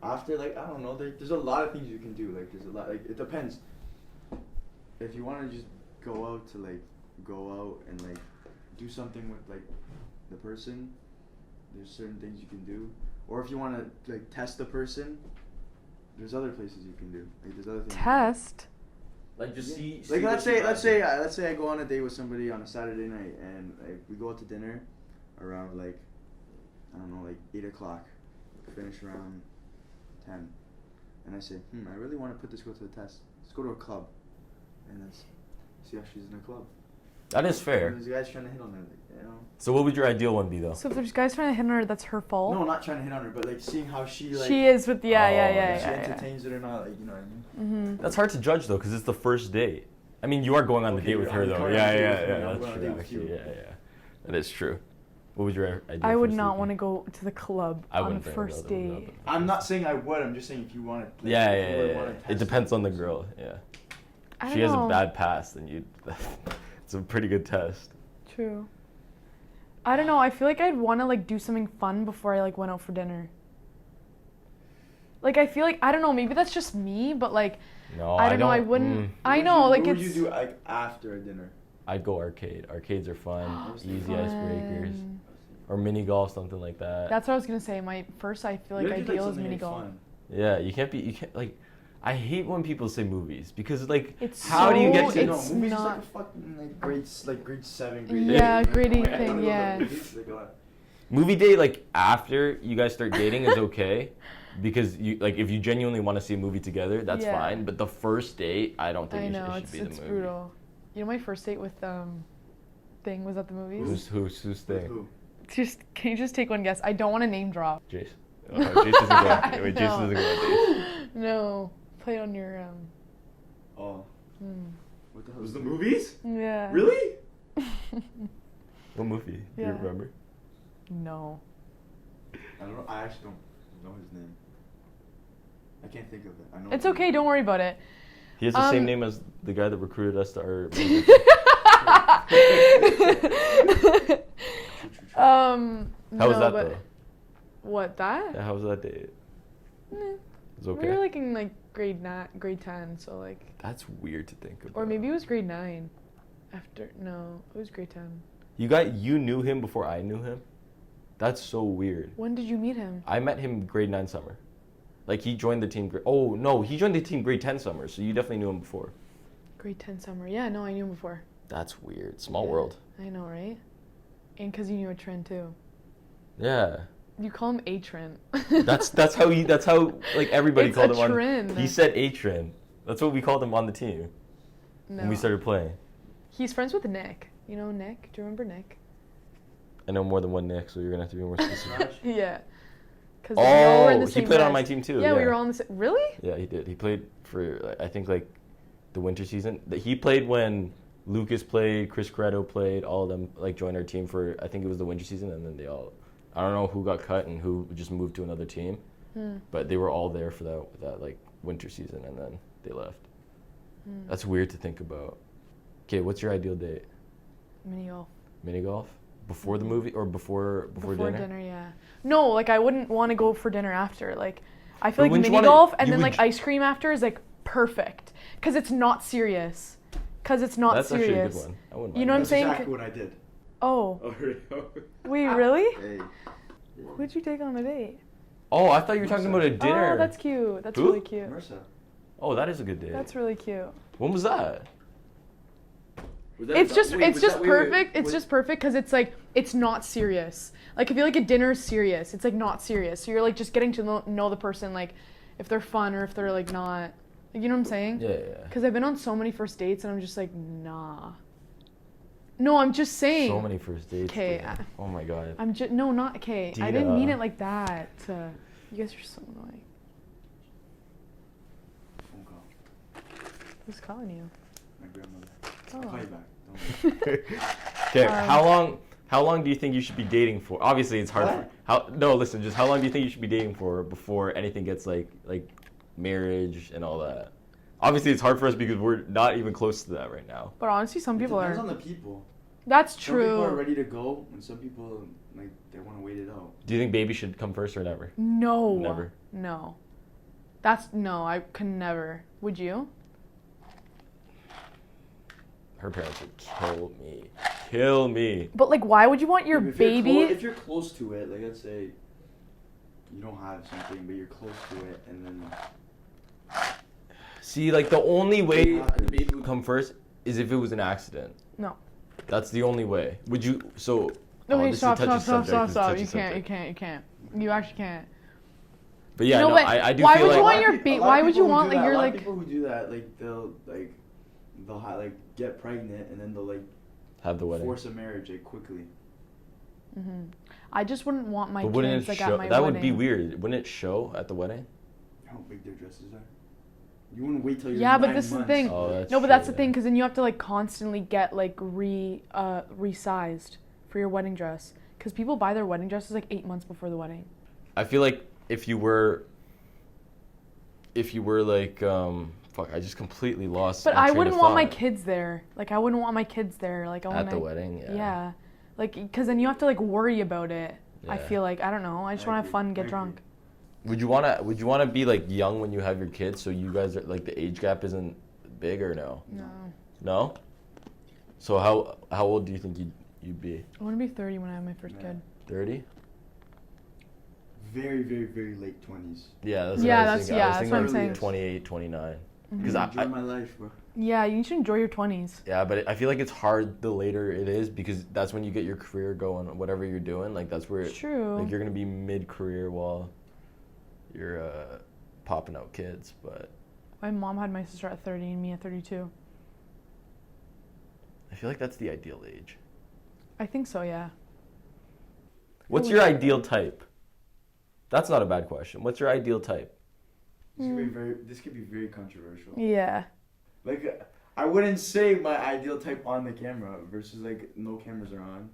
After like I don't know, there's a lot of things you can do. Like there's a lot. Like it depends. If you want to just go out and like do something with like the person, there's certain things you can do. Or if you want to like test the person, there's other places you can do. Like there's other things. Test? Like just see. Like let's say I go on a date with somebody on a Saturday night and like we go out to dinner around like I don't know like 8:00, finish around 10, and I say I really want to put this girl to the test. Let's go to a club, and let's see how she's in a club. That is fair. There's guys trying to hit on her, like, you know. So what would your ideal one be though? So if there's guys trying to hit on her, that's her fault? No, not trying to hit on her, but like seeing how she like. She is with if she yeah. entertains it or not, like you know what I mean. Mm-hmm. That's hard to judge though, because it's the first date. I mean, you are going on the date with her though. Yeah. That's true. Actually, yeah. That is true. What would your ideal? I would first not date want be? to go to the club I on wouldn't the think I'd first rather go date. I'm not saying I would. I'm just saying if you want it. Like, Yeah. if you would wanna It test depends on the person. girl. Yeah. I If don't she has know. a bad past, then you. It's a pretty good test. True. I don't know. I feel like I'd want to like do something fun before I like went out for dinner. Like I feel like I don't know. Maybe that's just me, but like No, I don't know. I wouldn't. I know. What Like would it's. you do like after a dinner? I'd go arcade. Arcades are fun, easy Fun. icebreakers, or mini golf, something like that. That's what I was gonna say. My first, I feel like You gotta do, ideal is something, mini like, golf. fun. Yeah, you can't like. I hate when people say movies because like It's how do you get so- to it's no, movies not- is like a fucking grade 7, grade 8. Yeah, like, grade 8 I thing, don't know, yeah. movies, like, what? movie date like after you guys start dating is okay because you like if you genuinely want to see a movie together that's Yeah. fine, but the first date I don't think I it know should be the it's movie. brutal. You know, my first date with thing was at the movies. Who's With thing? who? Can you just take one guess? I don't want to name drop. Jace. Oh, Jace doesn't go. Wait, Jace No. doesn't go on dates. No, play it on your Oh. hmm. What the hell? Was the movies? Yeah. Really? What movie? Do you Yeah. remember? No. I don't know. I actually don't know his name. I can't think of it. I know. It's okay. Don't worry about it. He has the same name as the guy that recruited us to our. How was no, that but though? what that? Yeah, how was that date? Eh, It was okay. We were like in like grade 10, so like, That's weird to think about. or maybe it was grade 9. After no, it was grade 10. You knew him before I knew him? That's so weird. When did you meet him? I met him grade 9 summer. Like he joined the team oh no, he joined the team grade 10 summer, so you definitely knew him before. Grade 10 summer. Yeah, no, I knew him before. That's weird. Small Yeah, world. I know, right? And because you knew a Trent too. Yeah. You call him a Trent. That's how like everybody It's called a him on. trend. He said Atrin. That's what we called him on the team No. when we started playing. He's friends with Nick. You know Nick? Do you remember Nick? I know more than one Nick, so you're gonna have to be more specific. Yeah. Because we all were in the he same played on batch. my team too. Yeah, we were all in the same. Really? Yeah, he did. He played for like, I think like the winter season. He played when Lucas played, Chris Corretto played. All of them like joined our team for I think it was the winter season, and then they all. I don't know who got cut and who just moved to another team, but they were all there for that like winter season, and then they left. That's weird to think about. Okay, what's your ideal date? Mini golf. Mini golf? Before the movie or before dinner? Yeah. No, like I wouldn't want to go for dinner after. Like I feel But like wouldn't you mini wanna- golf and you then would- like ice cream after is like perfect because it's not serious. Because it's not That's serious. actually a good one. I wouldn't You mind know what I'm That's saying? exactly what I did. Oh, Oh, wait, really? Hey. Who'd you take on a date? Oh, I thought you were talking about a dinner. Oh, that's cute. That's Who? really cute. Marissa. Oh, that is a good date. That's really cute. When was that? It's just perfect. It's just perfect because it's like it's not serious. Like I feel like a dinner is serious. It's like not serious. So you're like just getting to know the person, like if they're fun or if they're like not. Like, you know what I'm saying? Yeah. Because I've been on so many first dates and I'm just like nah. No, I'm just saying. So many first dates. 'Kay, though. Oh my god. I'm just no, not okay. I didn't mean it like that. You guys are so annoying. Who's calling you? My grandmother. Oh. I'll call you back. Don't worry. Okay, how long do you think you should be dating for? Obviously, it's hard. What? Just how long do you think you should be dating for before anything gets like marriage and all that? Obviously, it's hard for us because we're not even close to that right now. But honestly, some people Depends are. on the people. That's Some people are true. ready to go, and some people like they want to wait it out. Do you think baby should come first or never? No. Never. No. No, I can never. Would you? Her parents would kill me. Kill me. But like, why would you want your baby? If you're close to it, like let's say you don't have something, but you're close to it, and then See, like the only way the baby would come first is if it was an accident. No. That's the only way. Would you? So. Okay, this is a stop. touchy subject, this is a touchy You subject. can't. You actually can't. But yeah, No, no, but I do why feel would you like want your why would you want like a you're lot like of people who do that they'll get pregnant and then they'll like have the wedding. force a marriage like quickly. I just wouldn't want my But wouldn't kids it like show? at my That wedding. would be weird. Wouldn't it show at the wedding? How big their dresses are. You wouldn't wait till you're Yeah, but 9 this is the months. thing. Oh, that's No, but true, that's the yeah. thing, because then you have to like constantly get like resized for your wedding dress, because people buy their wedding dresses like 8 months before the wedding. I feel like if you were like fuck, I just completely lost. But my I train wouldn't of want my thought. kids there. Like I wouldn't want my kids there. Like I want At the wedding, yeah. Like because then you have to like worry about it. I Yeah. feel like I don't know. I just I want to have agree. fun, and I get agree. drunk. Would you wanna be like young when you have your kids, so you guys are like the age gap isn't big or no? No. No. So how old do you think you'd be? I want to be 30 when I have my first Yeah. kid. 30? Very, very, very late 20s. Yeah, that's Yeah, what I was that's- thinking. yeah, I was that's thinking what I'm like saying. 28, 29. Mhm. Because Enjoy I my life, bro. Yeah, you should enjoy your 20s. yeah, but I feel like it's hard the later it is because that's when you get your career going, whatever you're doing. Like that's where It's true. like you're gonna be mid-career while you're popping out kids. But My mom had my sister at 30 and me at 32. I feel like that's the ideal age. I think so, yeah. What's your ideal type? That's not a bad question. What's your ideal type? This could be very controversial. Yeah. Like, I wouldn't say my ideal type on the camera versus like no cameras are on.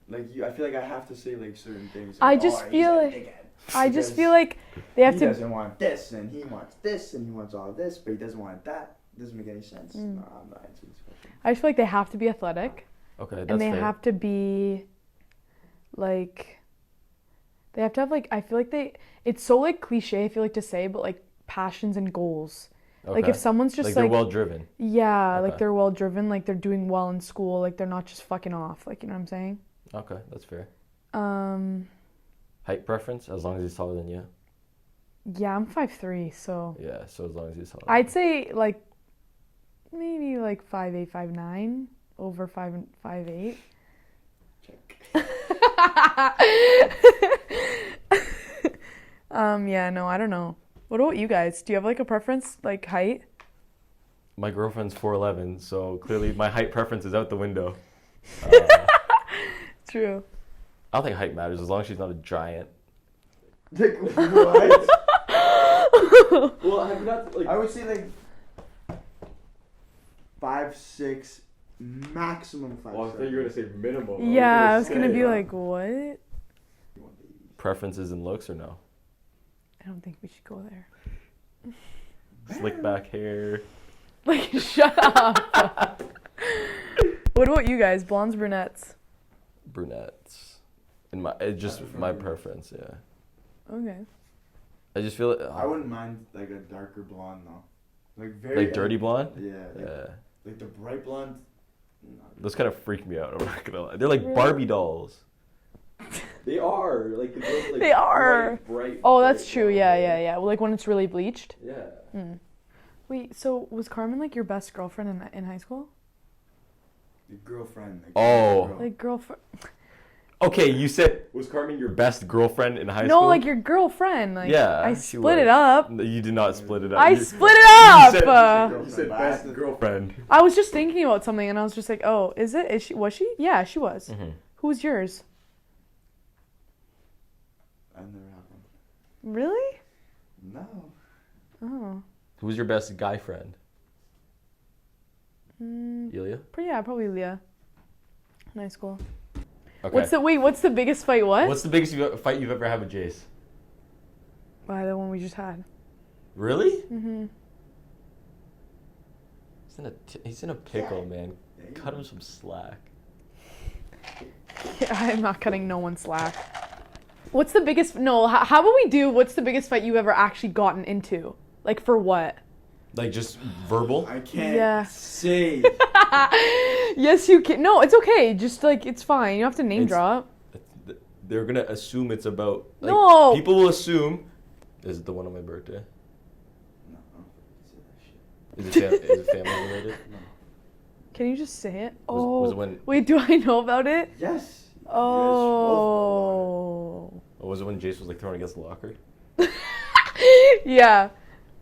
Like I feel like I have to say like certain things. I Like, just he's feel a like- dickhead I just because feel like they have he to. doesn't want this and he wants this and he wants all this, but he doesn't want that. Doesn't make any sense. Mm. No, I'm not answering this question. I just feel like they have to be athletic. Okay, that's And they fair. have to be like they have to have like I feel like it's so like cliche I feel like to say, but like passions and goals. Like Okay. if someone's just like like, they're well driven. yeah, like Okay. they're well driven, like they're doing well in school, like they're not just fucking off, like you know what I'm saying? Okay, that's fair. Yeah, Height preference, as long as he's taller than you. I'm 5'3", so Yeah, so as long as he's taller. I'd say like maybe like 5'8", 5'9", over 5'8". Check. Yeah, no, I don't know. What about you guys? Do you have like a preference, like height? My girlfriend's 4'11", so clearly my height preference is out the window. True. I don't think height matters as long as she's not a giant. Like what? Well, have you not like? I would say like 5'6", maximum 5'7". say minimum. Yeah, I was gonna be like, what? Preferences in looks or no? I don't think we should go there. Slick back hair. Like, shut up. What about you guys? Blondes, brunettes? Brunettes. It's just prefer my brunettes. preference. Yeah. Okay. I just feel it. I wouldn't mind like a darker blonde though. Like very Like dirty blonde. Yeah. Like, Yeah. like the bright blonde. No. Those kind of freak me out. I'm not gonna lie. They're like Really? Barbie dolls. They are like the girls, like, They are. bright. Oh, that's bright true. blonde. Yeah. Well, like when it's really bleached. Yeah. Wait, so was Carmen like your best girlfriend in high school? The girlfriend. Like, Oh. girl. Like girlfriend? Okay, you said was Carmen your best girlfriend in high No, school? like your girlfriend. Like, Yeah, I she split it was. up. No, you did not split it up. I You- split it up. said- Girlfriend, You said but I best have to- girlfriend. I was just thinking about something, and I was just like, oh, is it? Is she? Was she? Yeah, she was. Mhm. Who was yours? I've never had one. Really? No. Oh. Who's your best guy friend? Mm, Ilya? probably Leah. In high school. Okay. What's the biggest fight? What? What's the biggest fight you've ever had with Jace? The one we just had. Really? Mm-hmm. He's in a pickle, man. Cut him some slack. Yeah, I'm not cutting no one slack. What's the biggest... No, how about we do... What's the biggest fight you've ever actually gotten into? Like, for what? Like, just verbal? I can't say. Yes, you can. No, it's okay. Just, like, it's fine. You don't have to name drop. They're going to assume it's about... Like, No! People will assume... Is it the one on my birthday? No, I don't say that shit. Is it family related? No. Can you just say it? Was it when... Wait, do I know about it? Yes. Oh. Or was it when Jace was, like, thrown against the locker? Yeah.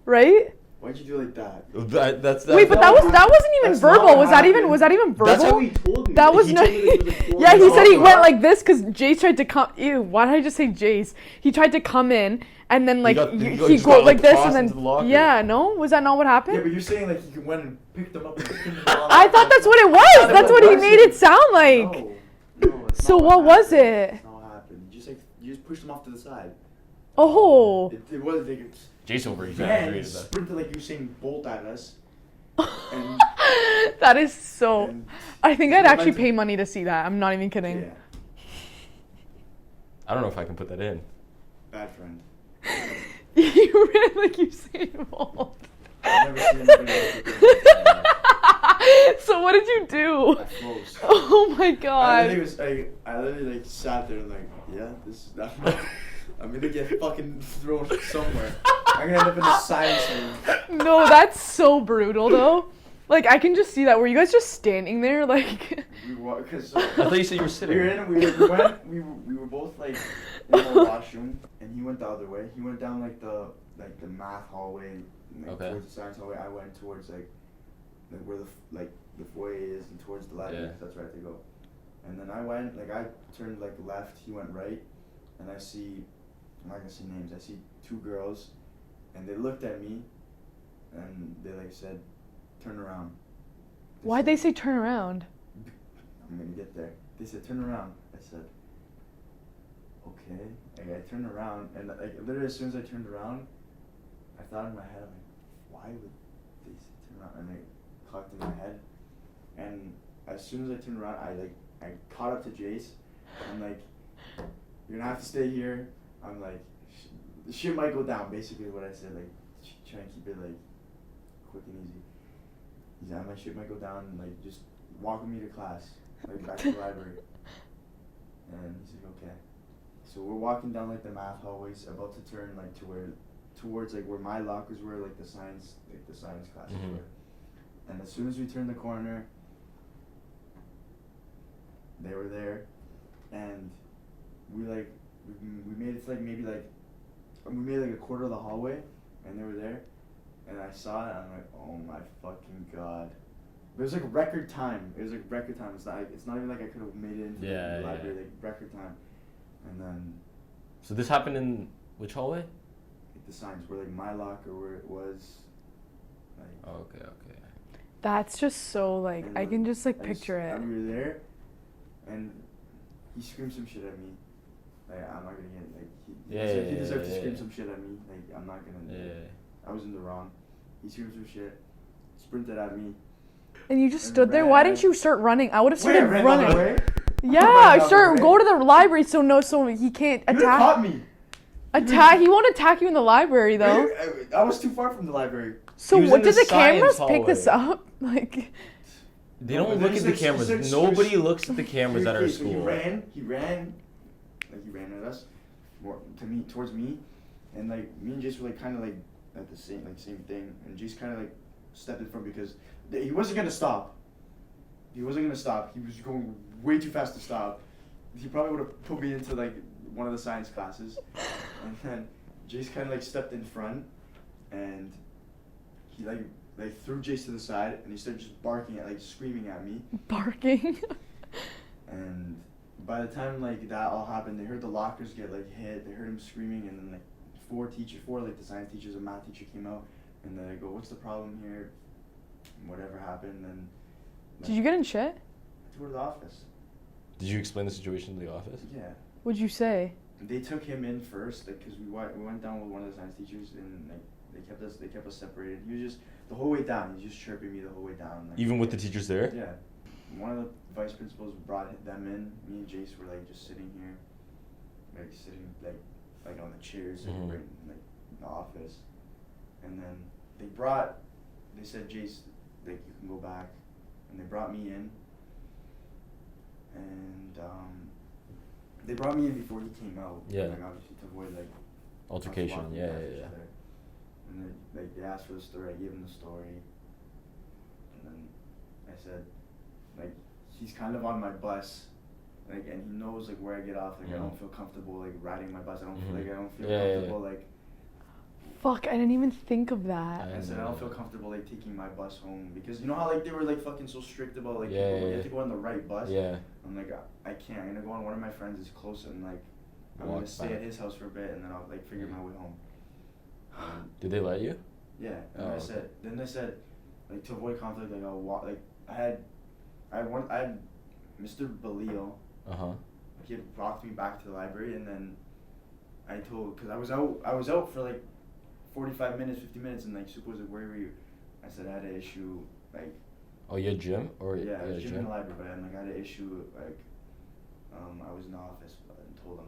Right? Why'd you do like that? That's Wait, but that wasn't even That's verbal. not Was that even verbal? That's how he told me. That was He not. told me it was like 4 Yeah, he said he minutes went long. like this because Jace tried to come. Ew, why did I just say Jace? He tried to come in and then like he he just go got, like this tossed and into the then locker. yeah, no, was that not what Yeah, happened? but you're saying like he went and picked them up and pinned them I thought that's what it was. That's what he made it sound like. No, it's So not what was happened. it? That's not what happened. You just pushed them off to the side. Oh. It was like Jace over ran, sprinted like Usain Bolt at us. And, That is so. and I think I'd actually reminds me- pay money to see that. I'm not even kidding. yeah, I don't know if I can put that in. bad friend. You ran like Usain Bolt. I've never seen anybody else do that. So what did you do? I froze. Oh my god. I literally like sat there and like, yeah, this is not. I'm gonna get fucking thrown somewhere. I'm gonna end up in the science room. No, that's so brutal though. Like I can just see that. Were you guys just standing there like? Because I thought you said you were sitting. we were both like in the washroom, and he went the other way. He went down like the math hallway, towards the science hallway. I went towards like where the foyer is and towards the library. Yeah. 'Cause that's where I had to go. And then I went I turned like left. He went right, and I see. I'm not gonna say names. I see 2 girls, and they looked at me, and they like said, "Turn around." Why'd they say turn around? I'm gonna get there. They said, "Turn around." I said, "Okay." And I turned around, and like literally as soon as I turned around, I thought in my head, I'm like, "Why would they say turn around?" And I clocked in my head, and as soon as I turned around, I caught up to Jace. I'm like, "You're gonna have to stay here." I'm like, "The shit might go down." Basically, what I said, like, try and keep it like quick and easy. He's like, "My shit might go down, and like just walk with me to class, like back to the library." And he's like, "Okay." So we're walking down like the math hallways, about to turn like towards like where my lockers were, like the science classes Mhm. were. And as soon as we turned the corner, they were there, and we made it to like maybe like we made like a quarter of the hallway, and they were there, and I saw it, and I'm like, "Oh my fucking god!" But it was like record time. It was like record time. It's not even like I could have made it into the library, like record time. And then So this happened in which hallway? like, the signs were like my locker where it was. Like, Oh, okay. That's just so like and I can just like I picture it. And we were there, and he screamed some shit at me. Like I'm not gonna get like he deserved to scream some shit at me. Like I'm not gonna. Yeah. I was in the wrong. He screamed some shit, sprinted at me. And you just And stood there. Why ran. didn't you start running? I would have Wait, I started ran the other running. way? Yeah, ran the sure. other Go way. to the library so he can't You would've caught attack. me. He won't attack you in the library though. I was too far from the library. So He was what in did the the cameras science pick this hallway. up? Like They No, don't but look then at the he cameras. said- Nobody looks at the cameras at our Okay, so school. He ran at us, towards me, and like me and Jace were like kind of like at the same thing, and Jace kind of like stepped in front because he wasn't gonna stop. He was going way too fast to stop. He probably would have put me into like one of the science classes, and then Jace kind of like stepped in front, and he like threw Jace to the side, and he started just barking screaming at me. barking. And by the time like that all happened, they heard the lockers get like hit. They heard him screaming, and then like four like the science teachers and math teacher came out, And then I go, what's the problem here? Whatever happened, then. Did you get in shit? I had to go to the office. Did you explain the situation to the office? Yeah. What'd you say? They took him in first, like, cause we went down with one of the science teachers, and like they kept us separated. He was just the whole way down. He was just chirping me the whole way down. Like, Even with the teachers there? Yeah. One of the vice principals brought them in. Me and Jace were like just sitting here, like sitting like on the chairs, Mm-hmm. right in like the office, and then they said, Jace, like, you can go back, and they brought me in, and they brought me in before he came out. Yeah. Like, obviously to avoid like Altercation. us walking Yeah, past yeah, each yeah. other. And they asked for the story. I gave them the story, and then I said, like, he's kind of on my bus, like, and he knows like where I get off. Like, I don't feel comfortable like riding my bus. I don't feel comfortable like. Fuck, I didn't even think of that. I said I don't feel comfortable like taking my bus home because you know how like they were like fucking so strict about like Yeah, people, yeah, you have to go on the right bus. Yeah. I'm like I can't. I'm gonna go on one of my friends is closer and like I'm Walk gonna stay back. at his house for a bit and then I'll like figure my way home. Did they let you? Yeah, and Oh, then they said like to avoid conflict like I'll walk like I had Mr. Balil. He had walked me back to the library and then I told because I was out for like 45 minutes, 50 minutes, and like Super was like, where were you? I said I had an issue, like. Oh, you had gym? Or Yeah, I was gym gym in the library, but I had an issue, like, I was in the office and told him,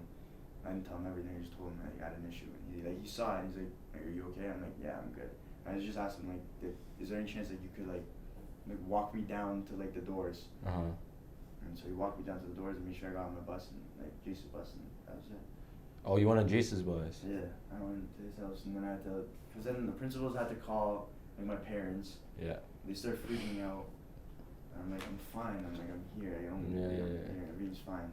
I didn't tell him everything, I just told him I had an issue, and he saw it, and he's like, are you okay? I'm like, yeah, I'm good. And I just asked him, like, is there any chance that you could, like walk me down to, like, the doors? And so he walked me down to the doors and made sure I got on my bus, and, like, Jason's bus, and that was it. Oh, you went on Jace's bus? Yeah, I went to his house, and then I had to, because then the principals had to call, like, my parents. Yeah. They start freaking out. And I'm like, I'm fine. I'm like, I'm here. Everything's fine.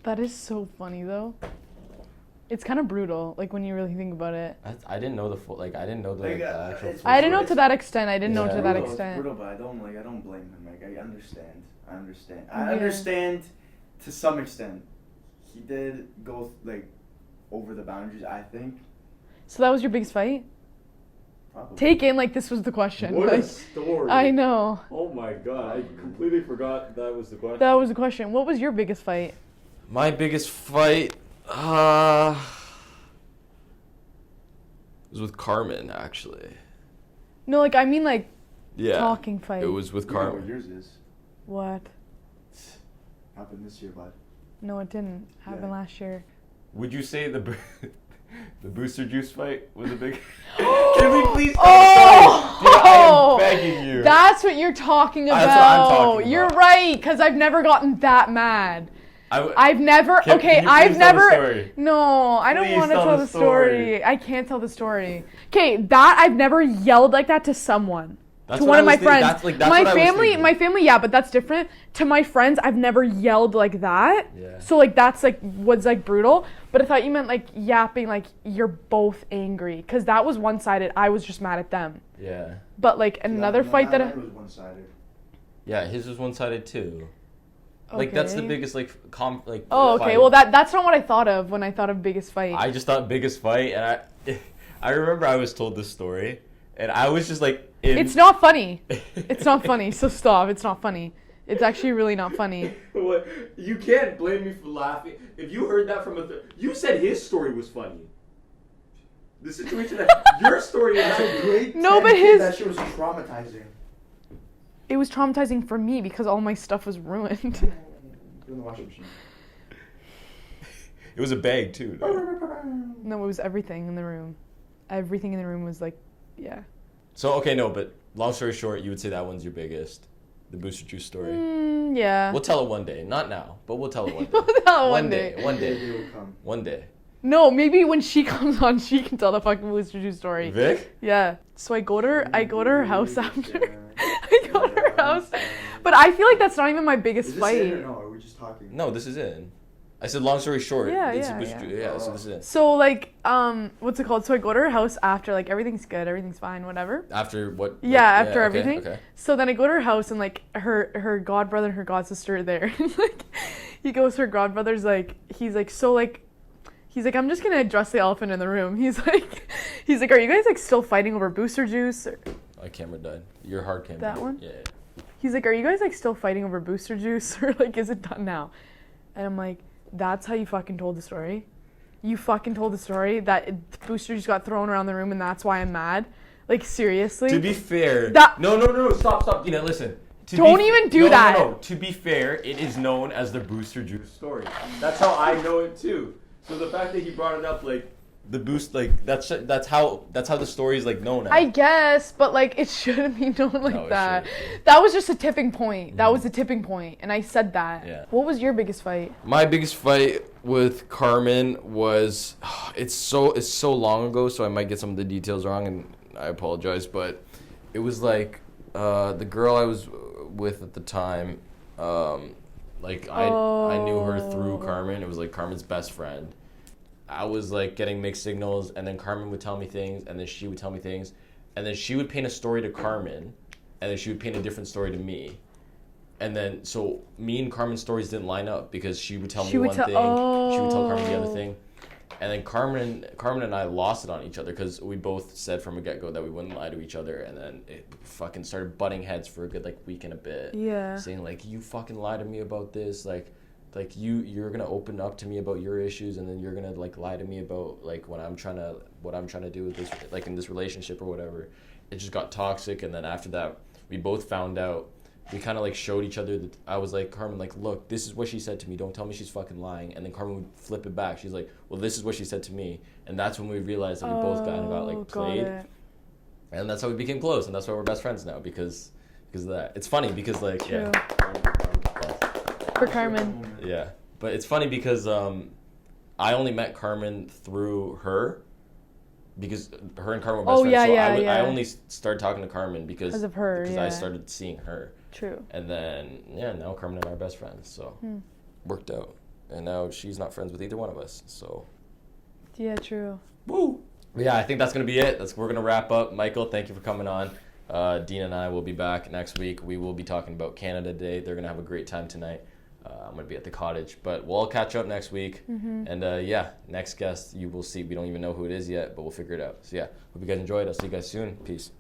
That is so funny though. It's kind of brutal, like when you really think about it. I didn't know the full, like, I didn't know the Like, actual. it's- I didn't know to that extent. I didn't know Yeah. to that It's extent. brutal, but I don't blame him. Like, I understand. I Yeah. understand to some extent. He did go, like, over the boundaries, I think. So that was your biggest fight? Probably. Taken like this was the question. What a Like, story. I know. Oh my god, I completely forgot that was the question. That was the question. What was your biggest fight? My biggest fight, was with Carmen, actually. No, like I mean like Yeah. talking fight. It was with You know what Carmen. yours is. What? Happened this year, bud. No, it didn't. Happened Yeah. last year. Would you say the booster juice fight was a big? Can we please tell Oh! the story? Dude, I am begging you. That's what you're talking about. That's what I'm talking You're about. right, because I've never gotten that mad. I've never. Can Okay, you please I've tell the never. story? No, I don't Please want to tell tell the the story. I can't tell the story. Okay, that I've never yelled like that to someone. That's To what one I of my was thinking. friends. That's my what I was family, thinking. my family, yeah, but that's different. To my friends, I've never yelled like that. Yeah. So like that's like was like brutal. But I thought you meant like yapping, like you're both angry, because that was one-sided. I was just mad at them. Yeah. But like another fight that. Mine was one-sided. Yeah, his was one-sided too. Like that's the Okay. biggest like Oh, okay. fight. Well, that's not what I thought of when I thought of biggest fight. I just thought biggest fight, and I remember I was told this story, and I was just like, It's not funny. It's not funny. So stop. It's not funny. It's actually really not funny. What? You can't blame me for laughing. If you heard that from you said his story was funny. The situation that your story As a is. grade No, 10 but kid, his- that shit was traumatizing. It was traumatizing for me because all my stuff was ruined. In the washing machine. It was a bag too. No, it was everything in the room. Everything in the room was like, yeah. So okay, no, but long story short, you would say that one's your biggest, the booster juice story. Yeah. We'll tell it one day, not now, but we'll tell it one day. We'll tell it one day. One They day, will come. one day. No, maybe when she comes on, she can tell the fucking Booster Juice story. Vic? Yeah. So I go to her house after. I go to her house. But I feel like that's not even my biggest Is this fight. it or no? Or are we just talking? No, this is it. I said long story short. Yeah, it's yeah, a booster yeah. juice. Yeah, so this is it. So like, what's it called? So I go to her house after, like, everything's good, everything's fine, whatever. After what? Yeah, after okay, everything. Okay. So then I go to her house and like her godbrother and her godsister are there. Like he goes, her godbrother's like, he's like, so like, He's like, I'm just gonna address the elephant in the room. He's like, are you guys like still fighting over booster juice? Or... My camera died. Your hard camera. That one? Yeah. He's like, are you guys like still fighting over booster juice, or like, is it done now? And I'm like, that's how you fucking told the story? You fucking told the story that booster juice got thrown around the room, and that's why I'm mad? Like, seriously? To be fair, That- no, stop, Dina, listen. Don't even do that. No. To be fair, it is known as the booster juice story. That's how I know it too. So the fact that he brought it up, like, The boost, like that's how the story is like known as. I guess, but like it shouldn't be known like No, it that. shouldn't. That was just a tipping point. That was a tipping point, and I said that. Yeah. What was your biggest fight? My biggest fight with Carmen was it's so long ago, so I might get some of the details wrong, and I apologize, but it was like the girl I was with at the time, I knew her through Carmen. It was like Carmen's best friend. I was like getting mixed signals, and then Carmen would tell me things, and then she would tell me things, and then she would paint a story to Carmen, and then she would paint a different story to me. And then, so me and Carmen's stories didn't line up because she would tell me one thing, she would tell Carmen the other thing. And then Carmen and I lost it on each other because we both said from a get-go that we wouldn't lie to each other, and then it fucking started butting heads for a good like week and a bit. Yeah. Saying like, you fucking lied to me about this, like you're gonna open up to me about your issues, and then you're gonna like lie to me about like what I'm trying to do with this, like in this relationship or whatever. It just got toxic, and then after that we both found out. We kind of like showed each other that I was like, Carmen, like, look, this is what she said to me. Don't tell me she's fucking lying. And then Carmen would flip it back. She's like, well, this is what she said to me. And that's when we realized that we both got like played. And that's how we became close. And that's why we're best friends now because of that. It's funny because like, True. yeah. For Carmen. Yeah. But it's funny because I only met Carmen through her. Because her and Carmen were best friends. So I only started talking to Carmen because of her, because I started seeing her. True. And then, now Carmen and I are best friends, so worked out. And now she's not friends with either one of us, so. Yeah, true. Woo! But yeah, I think that's going to be it. We're going to wrap up. Michael, thank you for coming on. Dean and I will be back next week. We will be talking about Canada Day. They're going to have a great time tonight. I'm going to be at the cottage, but we'll all catch up next week. And next guest you will see. We don't even know who it is yet, but we'll figure it out. So yeah, hope you guys enjoyed. I'll see you guys soon. Peace.